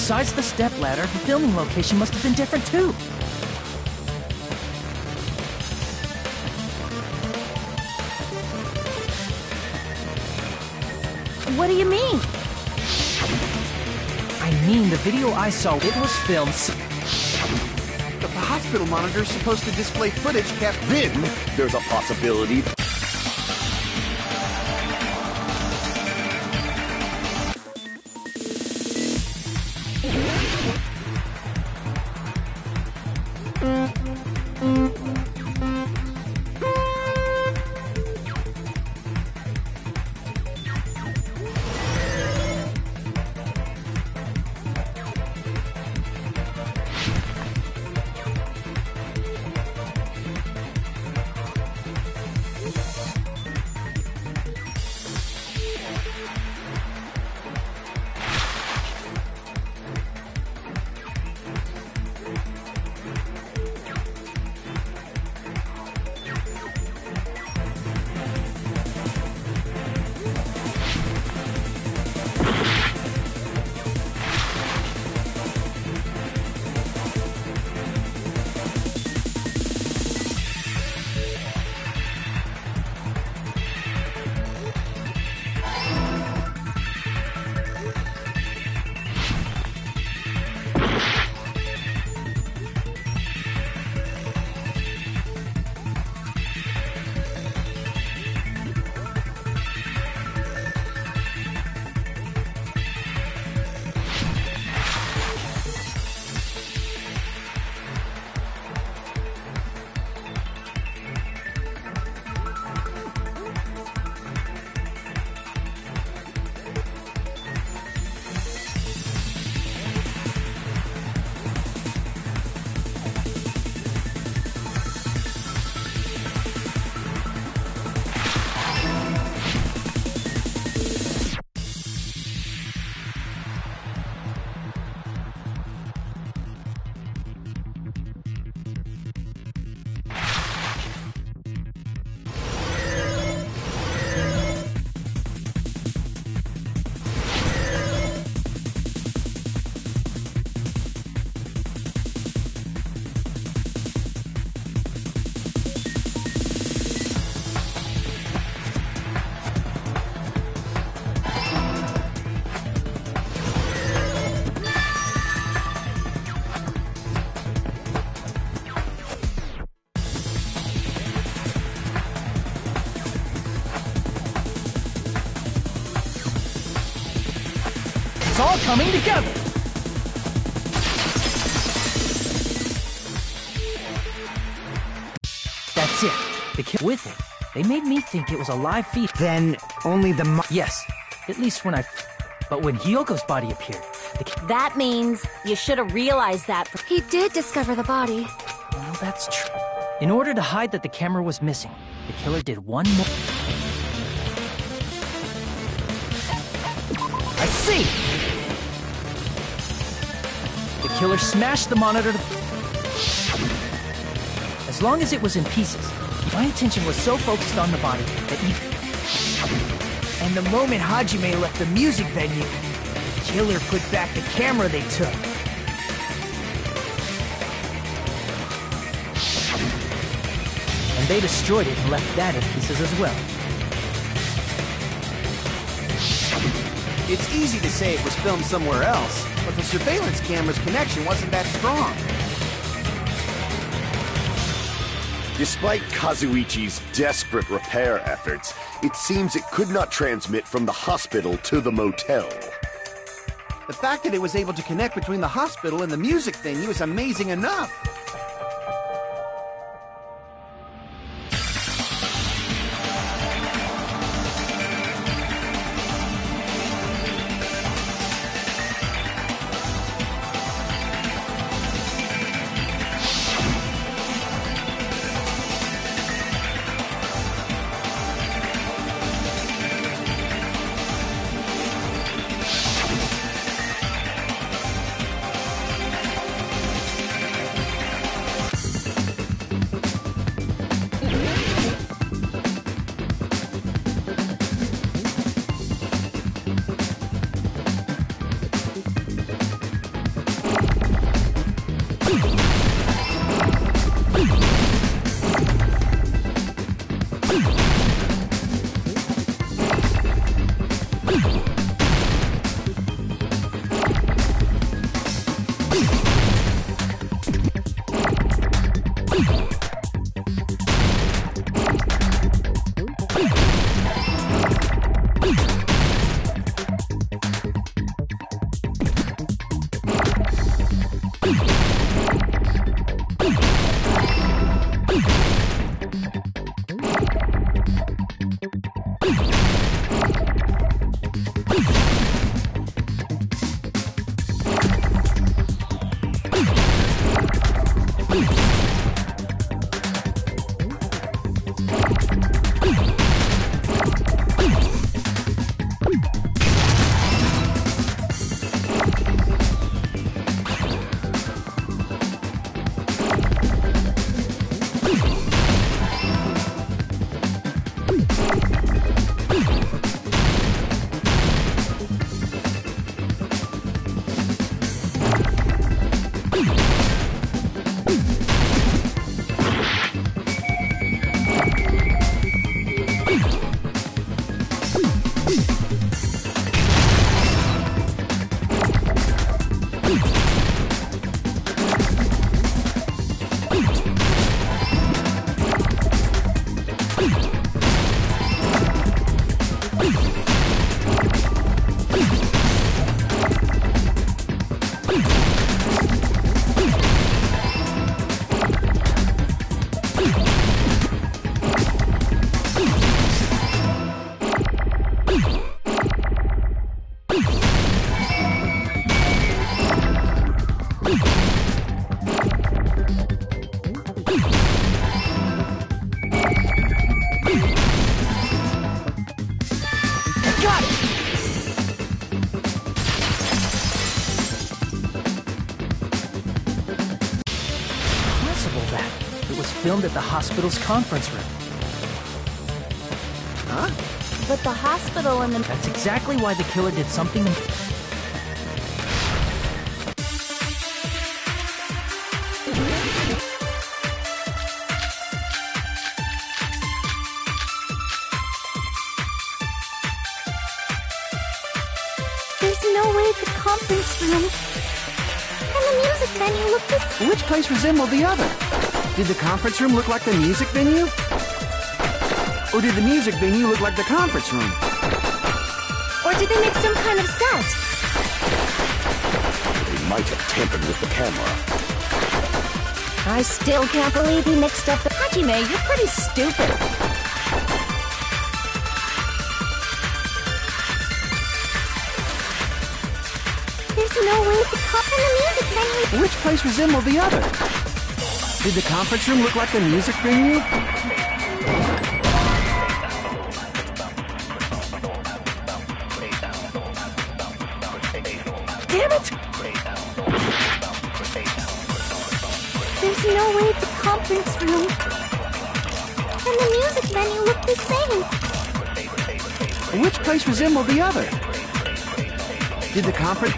Besides the stepladder, the filming location must have been different too. What do you mean? I mean, the video I saw, it was filmed. But the hospital monitor is supposed to display footage kept. Then there's a possibility. It's all coming together! That's it. The kid with it. They made me think it was a live feed. Then only the Yes, at least when But when Hyoko's body appeared, That means you should have realized that. He did discover the body. Well, that's true. In order to hide that the camera was missing, the killer did one more. I see! The killer smashed the monitor to... As long as it was in pieces, my attention was so focused on the body that And the moment Hajime left the music venue, the killer put back the camera they took. And they destroyed it and left that in pieces as well. It's easy to say it was filmed somewhere else, but the surveillance camera's connection wasn't that strong. Despite Kazuichi's desperate repair efforts, it seems it could not transmit from the hospital to the motel. The fact that it was able to connect between the hospital and the music venue is amazing enough. Filmed at the hospital's conference room. Huh? But the hospital and the... That's exactly why the killer did something... There's no way the conference room and the music venue look the same. Which place resembled the other? Did the conference room look like the music venue? Or did the music venue look like the conference room? Or did they make some kind of set? They might have tampered with the camera. I still can't believe he mixed up the... Hajime, you're pretty stupid. There's no way the and the music venue... Which place resembled the other? Did the conference room look like the music venue? Damn it! There's no way the conference room and the music venue look the same. Which place resembled the other? Did the conference...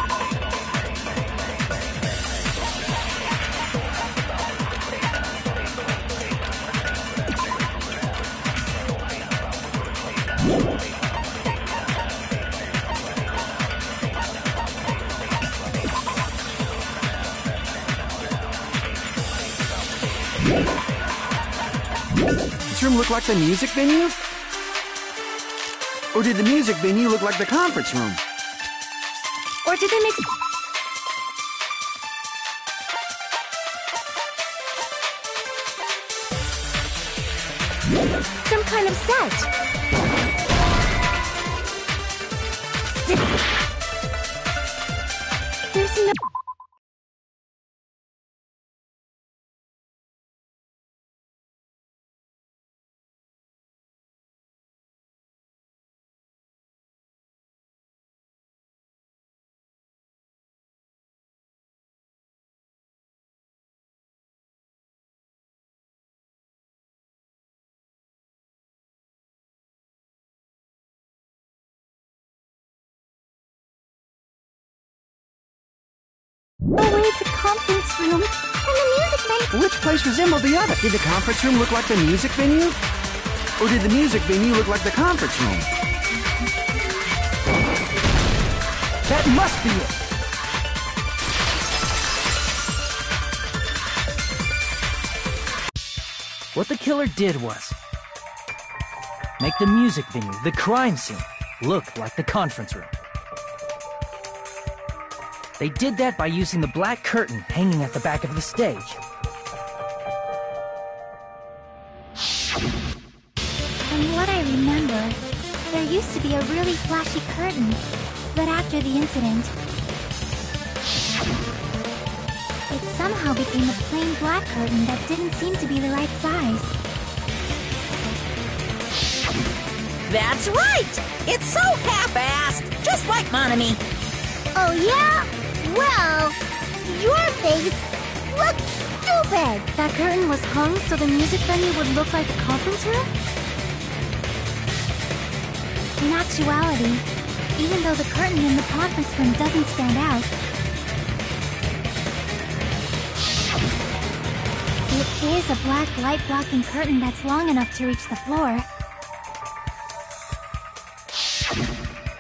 This room look like the music venue? Or did the music venue look like the conference room? Or did they make... some kind of set? There's no... No way the conference room And the music venue... Which place resembled the other? Did the conference room look like the music venue? Or did the music venue look like the conference room? That must be it! What the killer did was make the music venue, the crime scene, look like the conference room. They did that by using the black curtain hanging at the back of the stage. From what I remember, there used to be a really flashy curtain, but after the incident, it somehow became a plain black curtain that didn't seem to be the right size. That's right! It's so half-assed, just like Monami. Oh yeah? Well, your face looks stupid! That curtain was hung so the music venue would look like a conference room? In actuality, even though the curtain in the conference room doesn't stand out, it is a black light-blocking curtain that's long enough to reach the floor.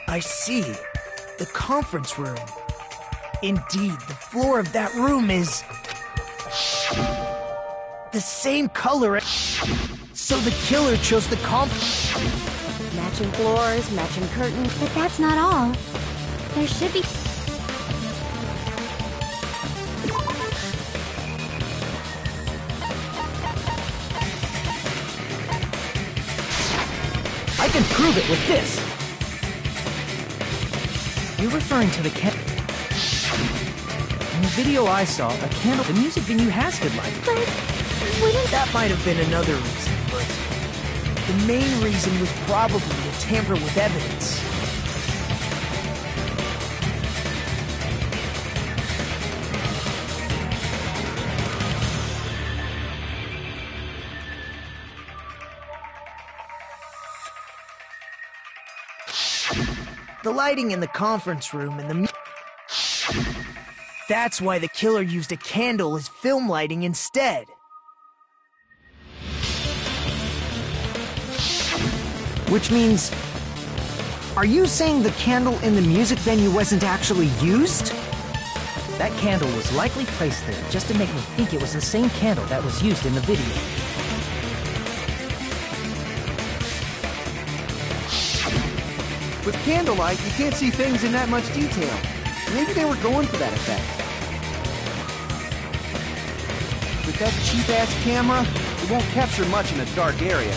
I see. The conference room. Indeed, the floor of that room is... the same color. So the killer chose the Matching floors, matching curtains. But that's not all. There should be... I can prove it with this! You're referring to the in the video I saw, a candle... The music venue has good lighting. But wouldn't... That might have been another reason, but... the main reason was probably to tamper with evidence. The lighting in the conference room and the... That's why the killer used a candle as film lighting instead. Which means... are you saying the candle in the music venue wasn't actually used? That candle was likely placed there just to make me think it was the same candle that was used in the video. With candlelight, you can't see things in that much detail. Maybe they were going for that effect. With that cheap-ass camera, it won't capture much in a dark area.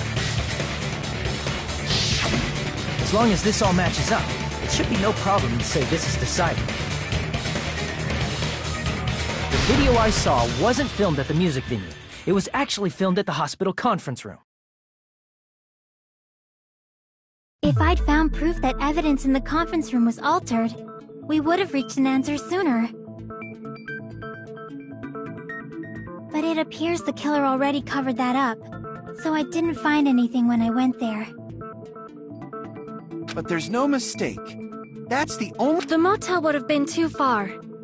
As long as this all matches up, it should be no problem to say this is decided. The video I saw wasn't filmed at the music venue. It was actually filmed at the hospital conference room. If I'd found proof that evidence in the conference room was altered, we would have reached an answer sooner. But it appears the killer already covered that up, so I didn't find anything when I went there. But there's no mistake. That's the only... The motel would have been too far,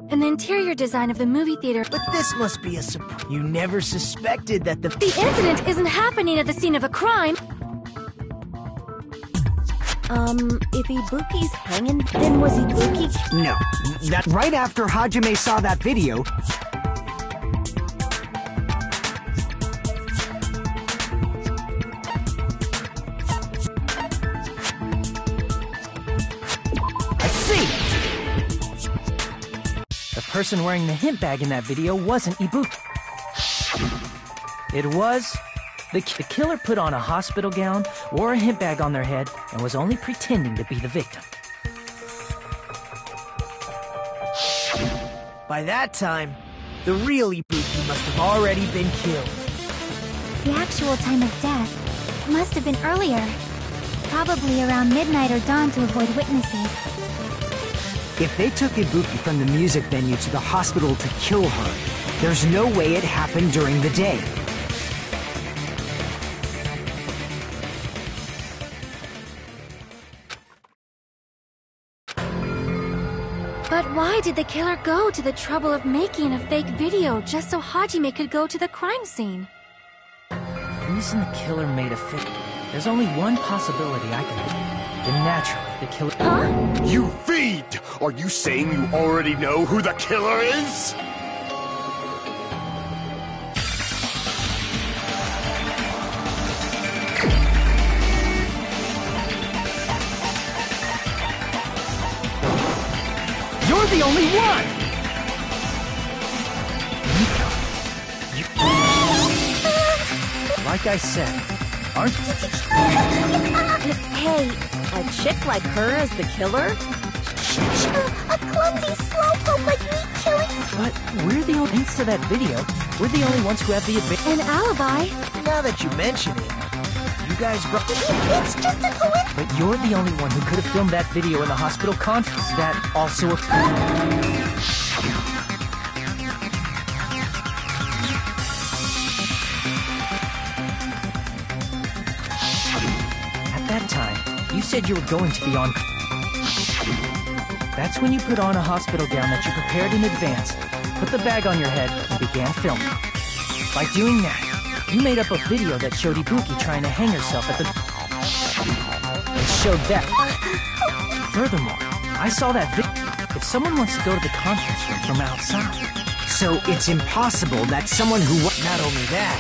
and the interior design of the movie theater... But this must be a surprise. You never suspected that the... The incident isn't happening at the scene of a crime! If Ibuki's hanging, then was Ibuki... No. That right after Hajime saw that video... I see! The person wearing the hint bag in that video wasn't Ibuki. It was... The killer put on a hospital gown, wore a hint bag on their head, and was only pretending to be the victim. By that time, the real Ibuki must have already been killed. The actual time of death must have been earlier. Probably around midnight or dawn to avoid witnesses. If they took Ibuki from the music venue to the hospital to kill her, there's no way it happened during the day. But why Why did the killer go to the trouble of making a fake video just so Hajime could go to the crime scene? The reason the killer made a fake... There's only one possibility I can think. Then naturally, the killer... Huh? You feed! Are you saying you already know who the killer is? You're the only one! Like I said, aren't you? Hey, a chick like her as the killer? A clumsy slowpoke like me killing... But we're the only... Thanks to that video, we're the only ones who have the advantage. An alibi? Now that you mention it, you guys brought... It's just a coincidence. But you're the only one who could have filmed that video in the hospital conference. That also... At that time, you said you were going to be on... That's when you put on a hospital gown that you prepared in advance, put the bag on your head, and began filming. By doing that, you made up a video that showed Ibuki trying to hang herself at the... It showed that. Furthermore, I saw that video. If someone wants to go to the conference room from outside... So it's impossible that someone who... Not only that,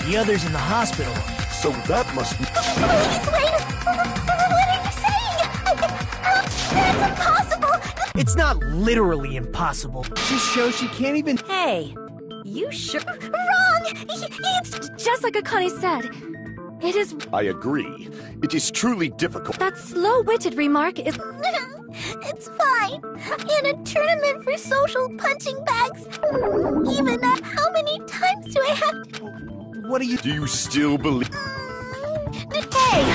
the others in the hospital. So that must be... Please, wait! What are you saying? That's impossible! It's not literally impossible. Just shows she can't even... Hey, you sure? Wrong! It's... Just like Akane said, it is... I agree. It is truly difficult. That slow-witted remark is... It's fine. In a tournament for social punching bags. Even how many times do I have to... What are you... Do you still believe... Hey!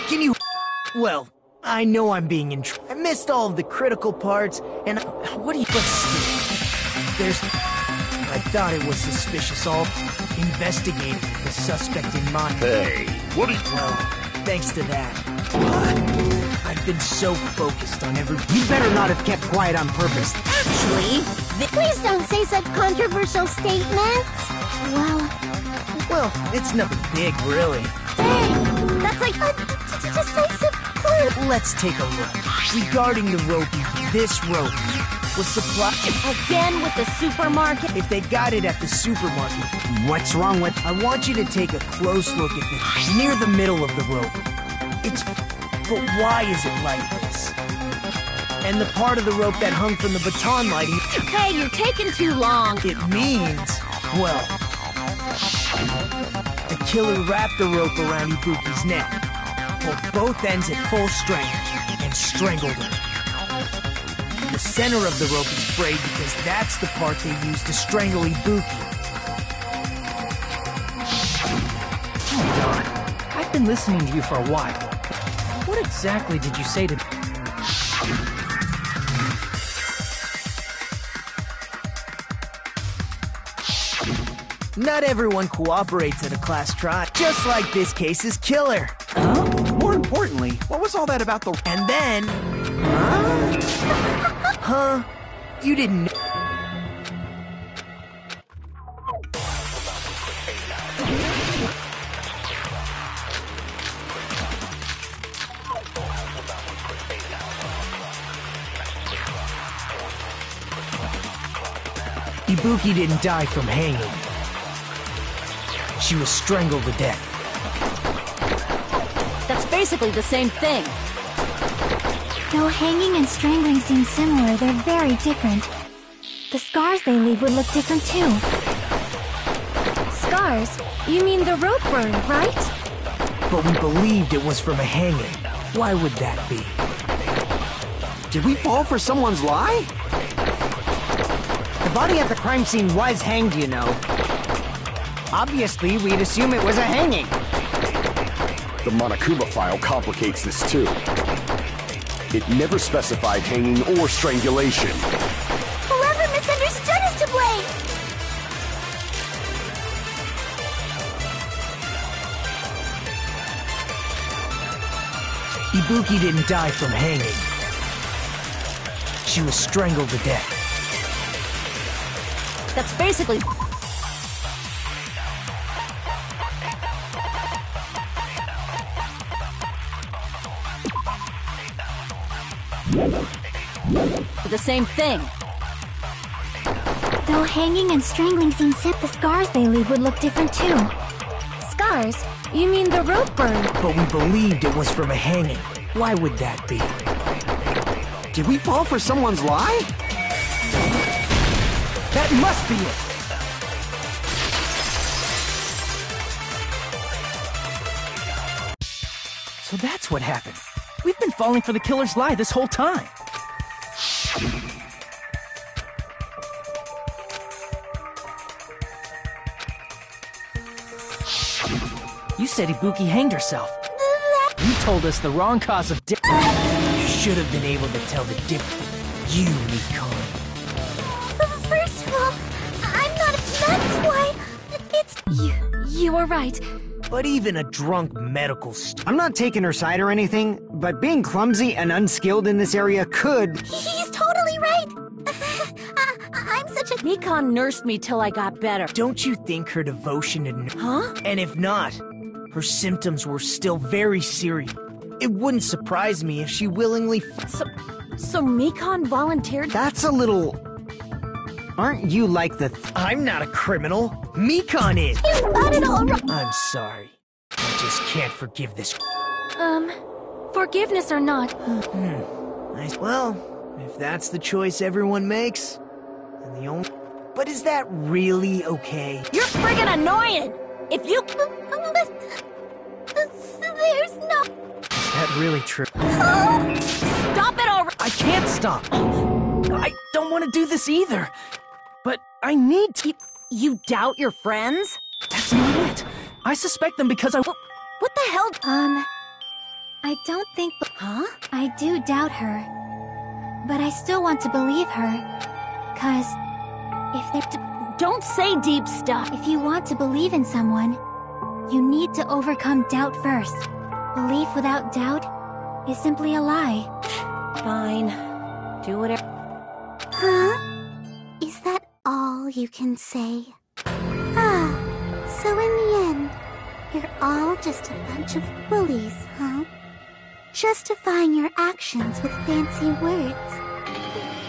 Can you... Well, I know I'm being in trouble. I missed all of the critical parts, and... What do you... But still, there's... I thought it was suspicious, all investigating the suspect in mind. Hey, what are you... Well, thanks to that. I've been so focused on every... You better not have kept quiet on purpose. Actually, please don't say such controversial statements. Well, it's nothing big, really. Dang, that's like a decisive clue. Let's take a look. Regarding the rope, this rope was supplied... Again with the supermarket? If they got it at the supermarket, What's wrong with... I want you to take a close look at this. Near the middle of the rope. It's... But why is it like this? And the part of the rope that hung from the baton lighting... Hey, you're taking too long. It means... Well... The killer wrapped the rope around Ibuki's neck, pulled both ends at full strength, and strangled her. The center of the rope is frayed because that's the part they used to strangle Ibuki. Hold on. I've been listening to you for a while. What exactly did you say to me? Not everyone cooperates at a class trial, just like this case's killer. More importantly, what was all that about the... And then... Huh? You didn't... Ibuki didn't die from hanging. She was strangled to death. That's basically the same thing. Though hanging and strangling seem similar, they're very different. The scars they leave would look different too. Scars? You mean the rope burn, right? But we believed it was from a hanging. Why would that be? Did we fall for someone's lie? The body at the crime scene was hanged, you know. Obviously, we'd assume it was a hanging. The Monokuma file complicates this too. It never specified hanging or strangulation. Whoever misunderstood is to blame. Ibuki didn't die from hanging. She was strangled to death. That's basically... the same thing. Though hanging and strangling seem simple, the scars they leave would look different too. Scars? You mean the rope burn? But we believed it was from a hanging. Why would that be? Did we fall for someone's lie? That must be it! So that's what happened. We've been falling for the killer's lie this whole time. You said Ibuki hanged herself. You told us the wrong cause of death. You should have been able to tell the difference. You, Mikon. First of all, I'm not. That's why. It's. You were right. But even a drunk medical I'm not taking her side or anything, but being clumsy and unskilled in this area could... He's totally right. I'm such a. Mikon nursed me till I got better. Don't you think her devotion to... Huh? And if not, her symptoms were still very serious. It wouldn't surprise me if she willingly... So Mikon volunteered? That's a little... Aren't you like the... I'm not a criminal. Mikon is. You got it all wrong. I'm sorry. I just can't forgive this... Forgiveness or not, Well, if that's the choice everyone makes, then the only... But is that really okay? you're friggin' annoying! If you... There's no. Is that really true? Stop it already! I can't stop. I don't want to do this either. But I need to... You doubt your friends? That's not it. I suspect them because I... What the hell? I don't think. Huh? I do doubt her, but I still want to believe her. 'Cause if they. Don't say deep stuff. If you want to believe in someone, you need to overcome doubt first. Belief without doubt is simply a lie. Fine. Do whatever. Huh? Is that all you can say? Ah, so in the end, you're all just a bunch of bullies, huh? Justifying your actions with fancy words.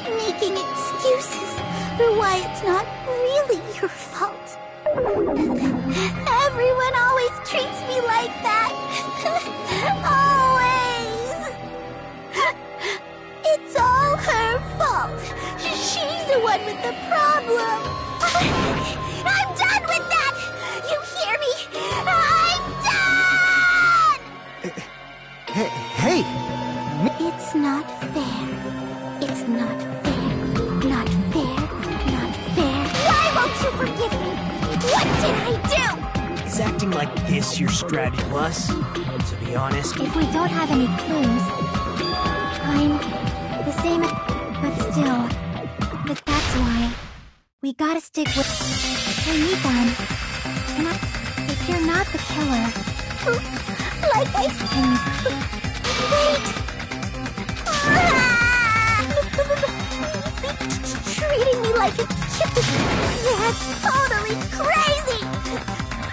Making excuses for why it's not really your fault. Everyone always treats me like that. Always. It's all her fault. She's the one with the problem. I'm done with that. You hear me? I'm done. Hey! It's not fair. It's not fair. Not fair. Not fair. Why won't you forgive me? What did I do? Is acting like this your strategy? Plus, to be honest... If we don't have any clues, I'm the same, but still. But that's why we gotta stick with... Hey, Nikon. If you're not the killer... Like I said... Wait! Treating me like a kid... That's totally crazy!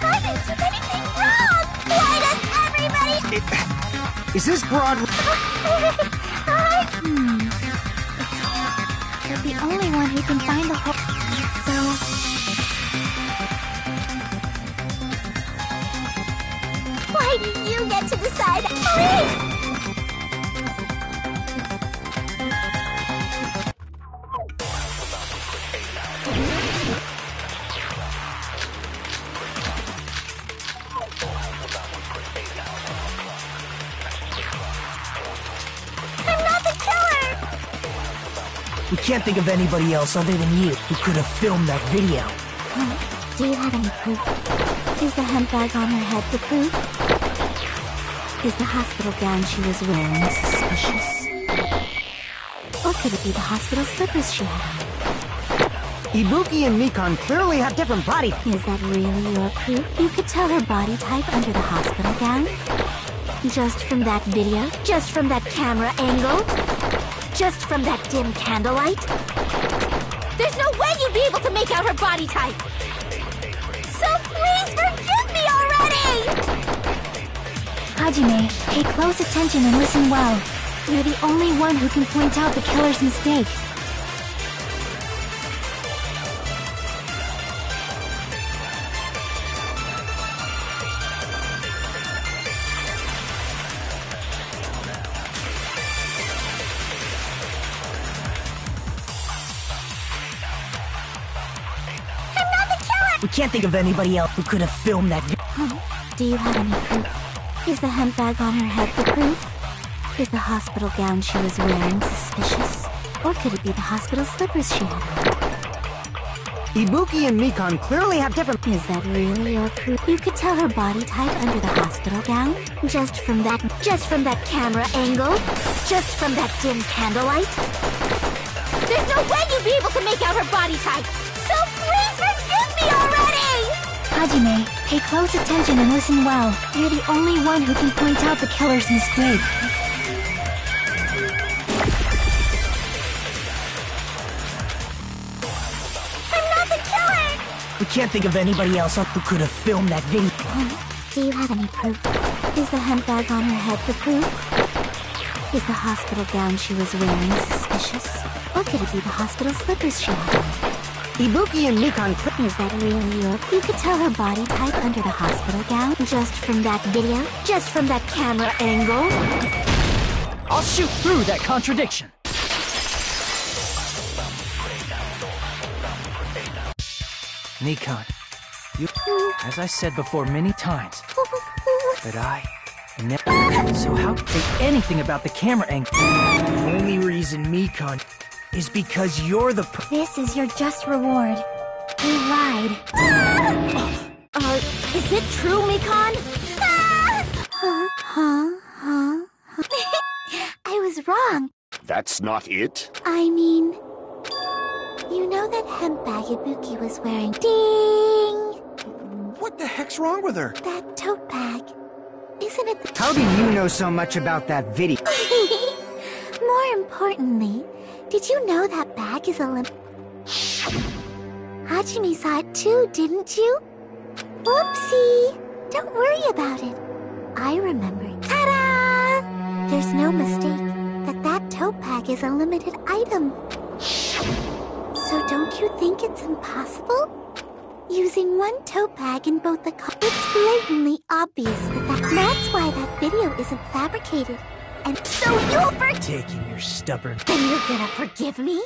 I didn't do anything wrong! Why does everybody... Is this broad... You're the only one who can find the whole... So... Why do you get to decide? Please! I'm not the killer! We can't think of anybody else other than you who could have filmed that video. Do you have any proof? Is the hemp bag on her head the proof? Is the hospital gown she was wearing suspicious? Or could it be the hospital slippers she had? Ibuki and Mikon clearly have different body... Is that really your proof? You could tell her body type under the hospital gown? Just from that video? Just from that camera angle? Just from that dim candlelight? There's no way you'd be able to make out her body type! So please forgive me already! Hajime, pay close attention and listen well. You're the only one who can point out the killer's mistake. We can't think of anybody else who could have filmed that video. Do you have any proof? Is the hemp bag on her head the proof? Is the hospital gown she was wearing suspicious? Or could it be the hospital slippers she had on? Ibuki and Mikan clearly have different... Is that really your proof? You could tell her body type under the hospital gown? Just from that camera angle? Just from that dim candlelight? There's no way you'd be able to make out her body type! So please forgive me already! Hajime, pay close attention and listen well. You're the only one who can point out the killer's mistake. I'm not the killer! We can't think of anybody else who could have filmed that video. Do you have any proof? Is the hemp bag on her head the proof? Is the hospital gown she was wearing suspicious? Or could it be the hospital slippers she had on? Ibuki and Mikan... Is that really your... You could tell her body type under the hospital gown? Just from that video? Just from that camera angle? I'll shoot through that contradiction. Mikan, you... As I said before many times, that I never... So how could you say anything about the camera angle? The only reason Mikan is because you're the This is your just reward. You lied. Is it true, Mikan? I was wrong. That's not it? I mean... You know that hemp bag Ibuki was wearing? Ding! What the heck's wrong with her? That tote bag. Isn't it the... How do you know so much about that video? More importantly, did you know that bag is a Hajime saw it too, didn't you? Whoopsie! Don't worry about it. I remember. Ta-da! There's no mistake that tote bag is a limited item. So don't you think it's impossible? Using one tote bag in both the car... It's blatantly obvious that's why that video isn't fabricated. And so you'll taking your stubborn... Then you're gonna forgive me?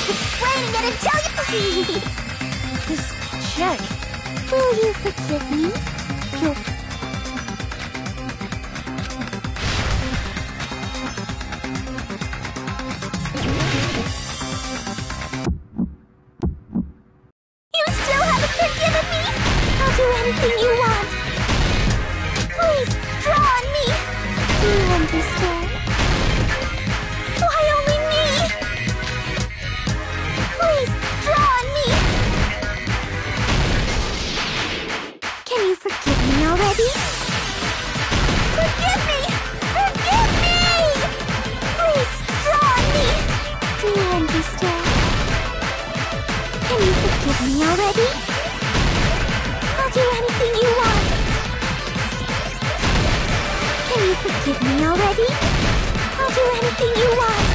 Explaining it until you... Just check. Will you forgive me? Yes. You still haven't forgiven me? I'll do anything you want. Please, draw on me. Do you understand? Why only me? Please, draw on me! Can you forgive me already? Forgive me! Forgive me! Please, draw on me! Do you understand? Can you forgive me already? I'll do anything you want. Can you forgive me already? I'll do anything you want.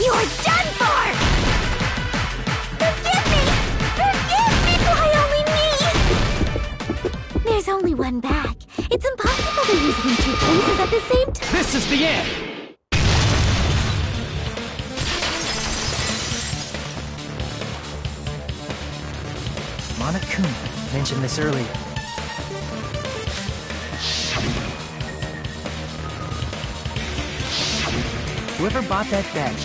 You're done for! Forgive me! Forgive me! Why only me? There's only one bag. It's impossible to use it in two places at the same time. This is the end! Kuma mentioned this earlier. Whoever bought that badge,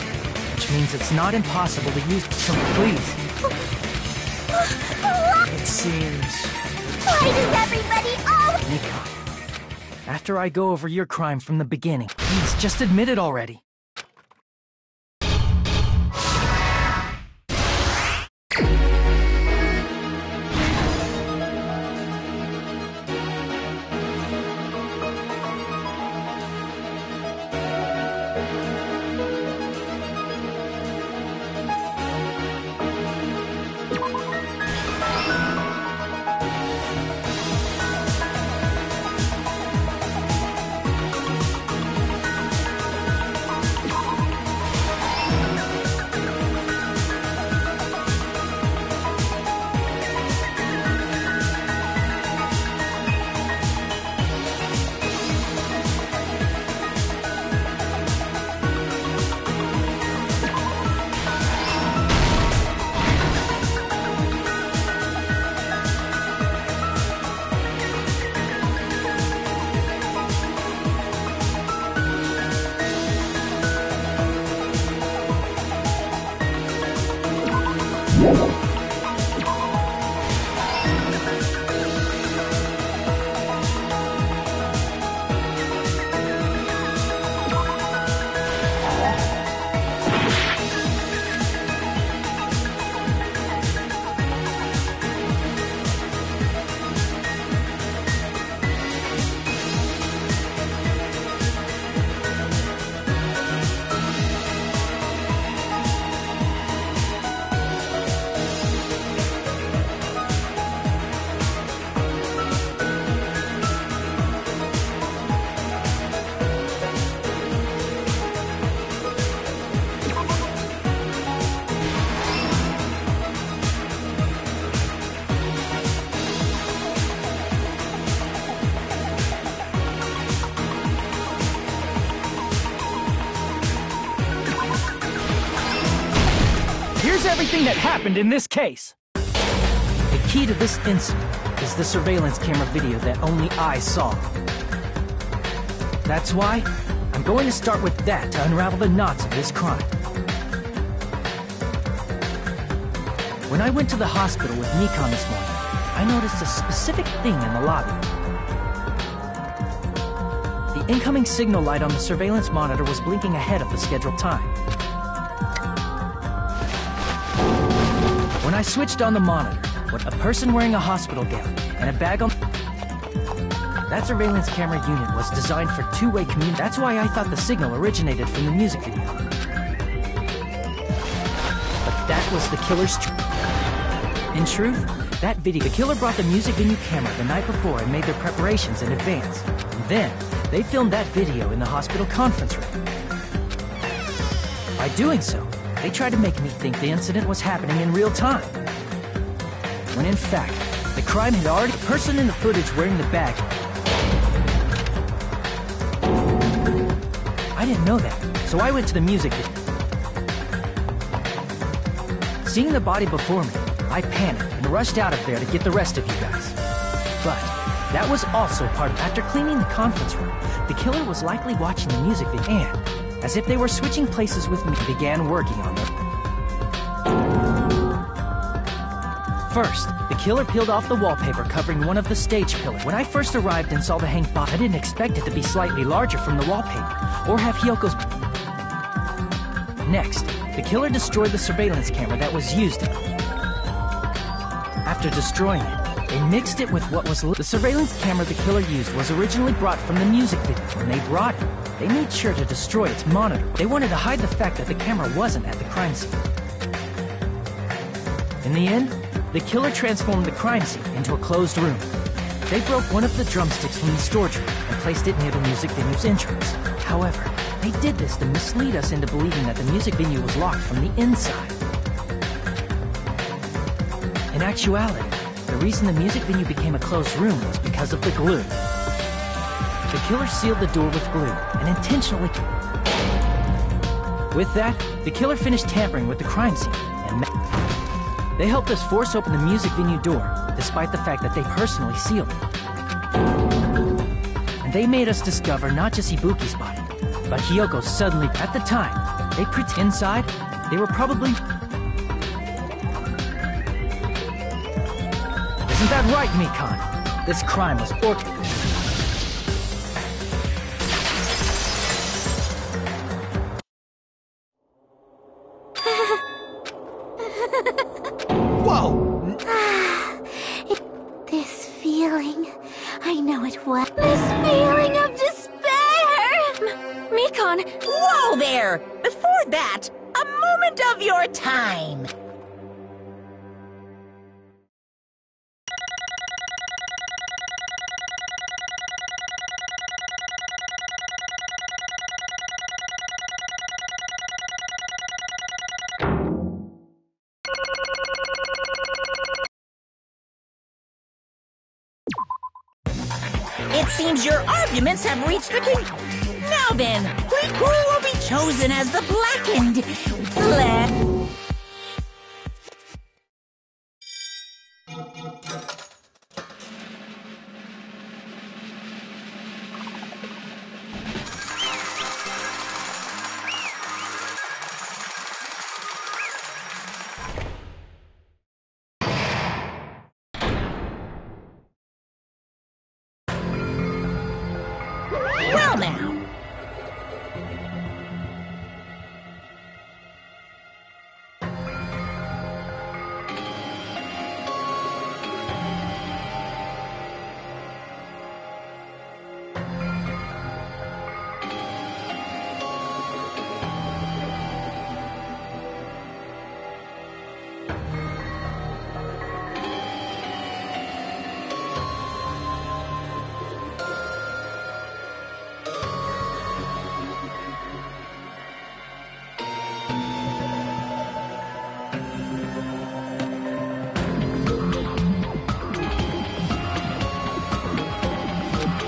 which means it's not impossible to use. So please. It seems. Why does everybody always... Nikon, after I go over your crime from the beginning, please just admit it already. Here's everything that happened in this case. The key to this incident is the surveillance camera video that only I saw. That's why I'm going to start with that to unravel the knots of this crime. When I went to the hospital with Nikon this morning, I noticed a specific thing in the lobby. The incoming signal light on the surveillance monitor was blinking ahead of the scheduled time. When I switched on the monitor, with a person wearing a hospital gown and a bag on... That surveillance camera unit was designed for two-way communication. That's why I thought the signal originated from the music video. But that was the killer's... In truth, that video... The killer brought the music venue camera the night before and made their preparations in advance. And then, they filmed that video in the hospital conference room. By doing so, they tried to make me think the incident was happening in real time. When in fact, the crime had already... The person in the footage wearing the bag... I didn't know that, so I went to the music video. Seeing the body before me, I panicked and rushed out of there to get the rest of you guys. But that was also part of... After cleaning the conference room, the killer was likely watching the music video and... As if they were switching places with me, began working on them. First, the killer peeled off the wallpaper covering one of the stage pillars. When I first arrived and saw the hanged body, I didn't expect it to be slightly larger from the wallpaper, or have Hyoko's... Next, the killer destroyed the surveillance camera that was used. After destroying it, they mixed it with what was... The surveillance camera the killer used was originally brought from the music video. When they brought it, they made sure to destroy its monitor. They wanted to hide the fact that the camera wasn't at the crime scene. In the end, the killer transformed the crime scene into a closed room. They broke one of the drumsticks from the storage room and placed it near the music venue's entrance. However, they did this to mislead us into believing that the music venue was locked from the inside. In actuality, the reason the music venue became a closed room was because of the glue. The killer sealed the door with glue and intentionally... With that, the killer finished tampering with the crime scene and... They helped us force open the music venue door, despite the fact that they personally sealed it. And they made us discover not just Ibuki's body, but Hiyoko suddenly, at the time, they pretend inside, they were probably... Isn't that right, Mikan? This crime was orchestrated. Whoa! This feeling, I know it well. This feeling of despair! Mikan! Whoa there! Before that, a moment of your time. It seems your arguments have reached the king. Now then, who will be chosen as the blackened? Well now.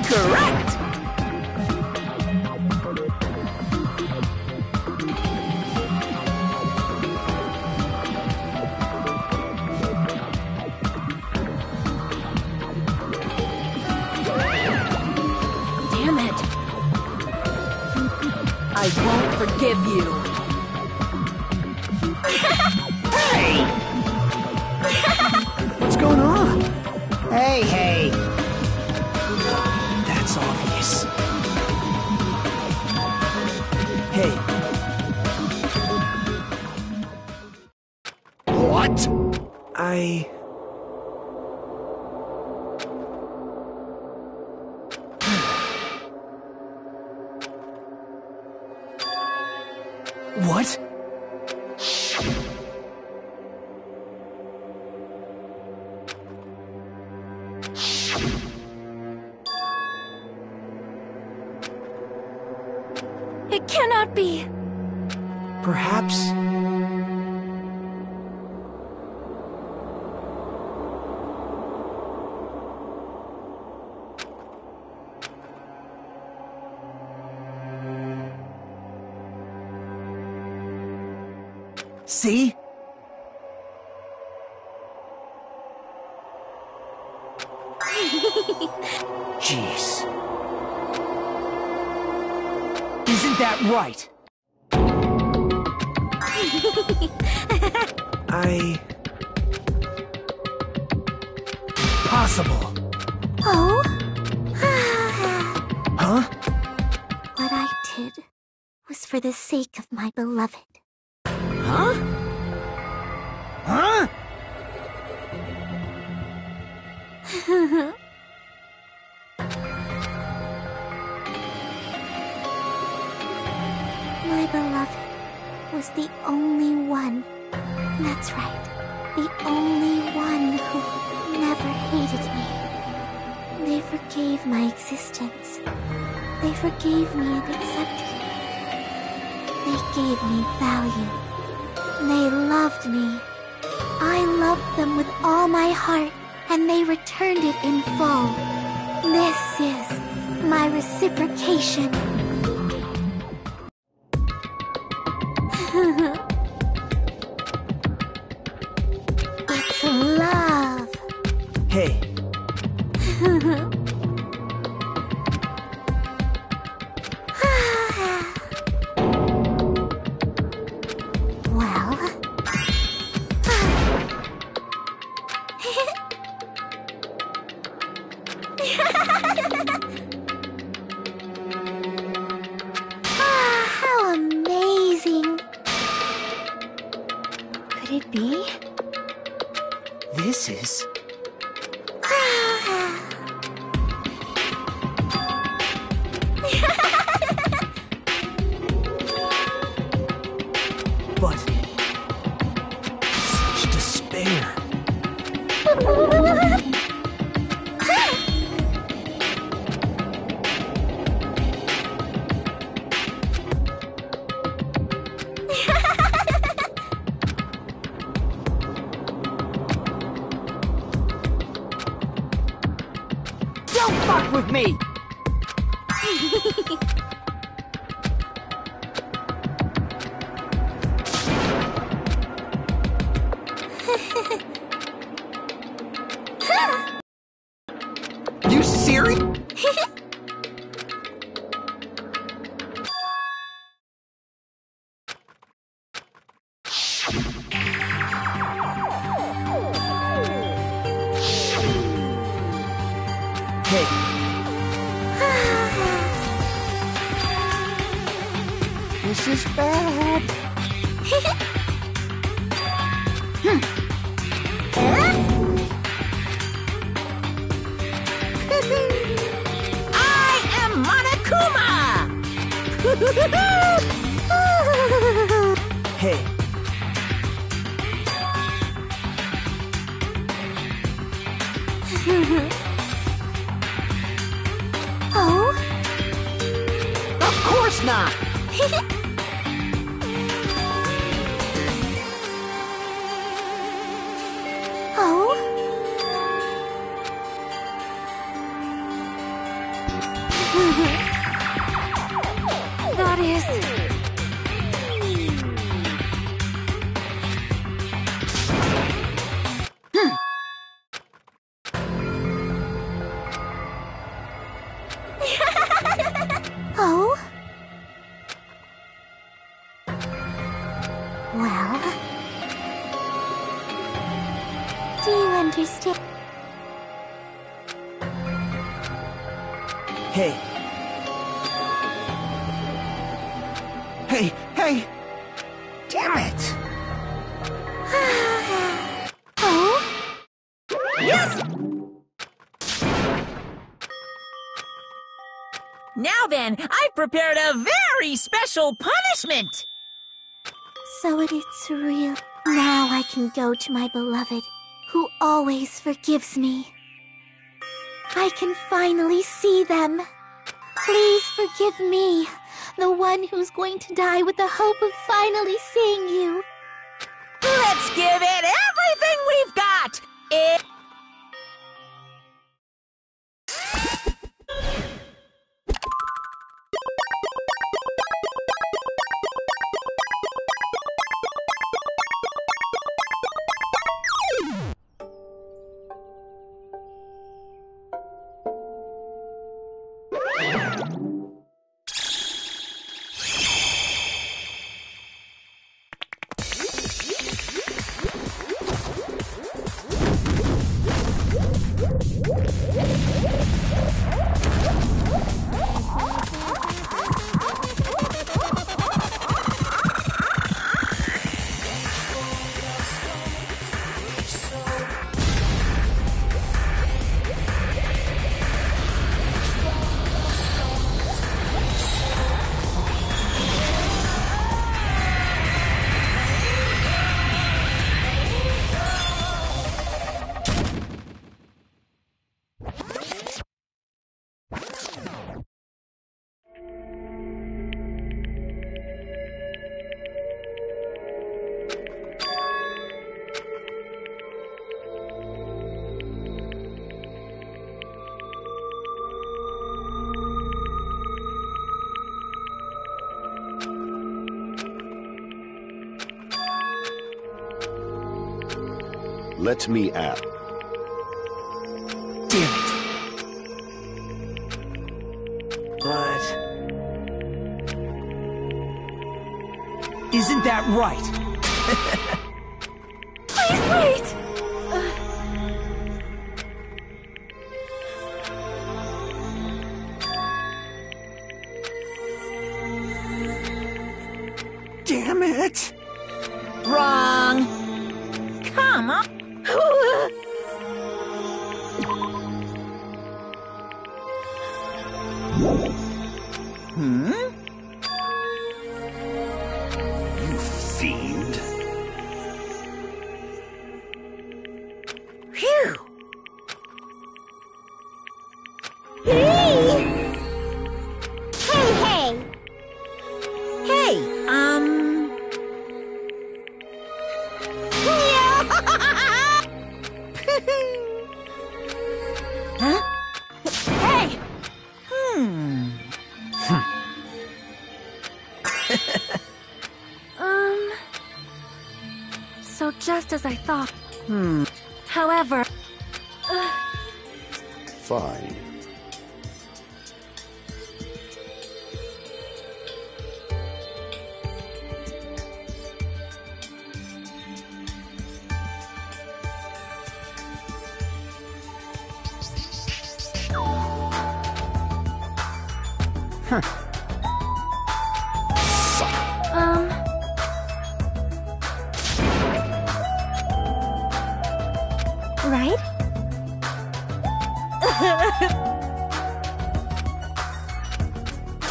Correct! Damn it! I won't forgive you. Hey! What's going on? Hey! That's obvious. Hey. What? What? It cannot be. Perhaps... See? Jeez. Isn't that right? Possible. Oh? Huh? What I did was for the sake of my beloved. Huh? Huh? My beloved was the only one. That's right. The only one who never hated me. They forgave my existence. They forgave me and accepted me. They gave me value. They loved me. I loved them with all my heart, and they returned it in full. This is my reciprocation. Could it be? This is... But... such despair. Don't fuck with me! You serious? Hey, This is bad. I am Monokuma! hey. Oh? Of course not. Oh? That is... Oh? Well... Do you understand? Hey. Hey, hey! Damn it! Oh? Yes! Now then, I've prepared a very special punishment! So it's real. Now I can go to my beloved, who always forgives me. I can finally see them. Please forgive me, the one who's going to die with the hope of finally seeing you. Let's give it everything we've got! Let me ask. Damn it. But... isn't that right? Please wait! Damn it! Wrong! come on. You fiend. Phew. Hey! Hey, Huh? Hey! So just as I thought. However... Fine. Right?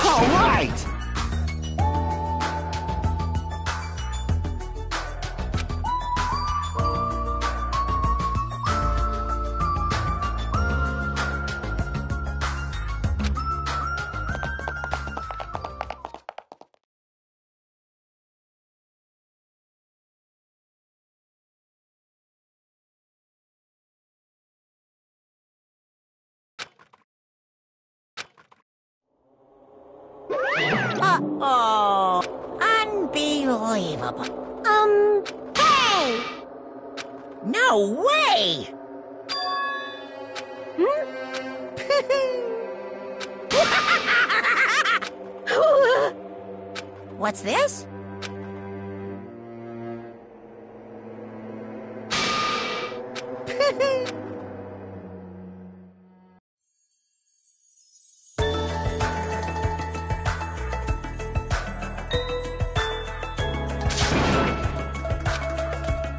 All right! Uh-oh. Unbelievable. Hey! No way! What's this?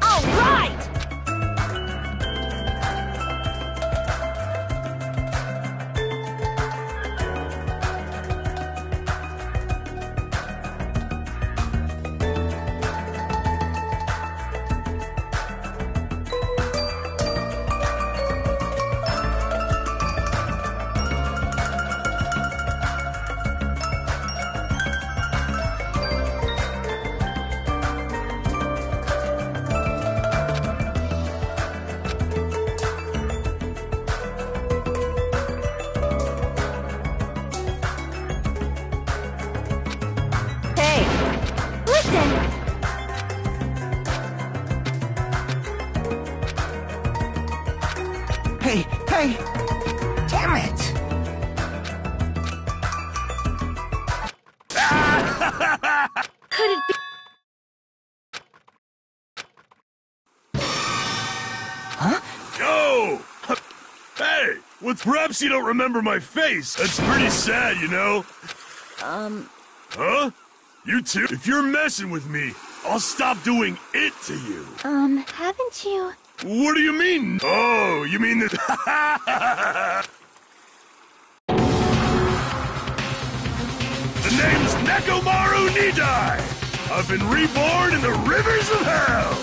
All right! Hey! Listen! Hey! Damn it! Could it be... Yo! Hey! What's perhaps you don't remember my face? That's pretty sad, you know? Huh? You too? If you're messing with me, I'll stop doing it to you. Haven't you... What do you mean? Oh, you mean that... The name's Nekomaru Nidai! I've been reborn in the rivers of hell!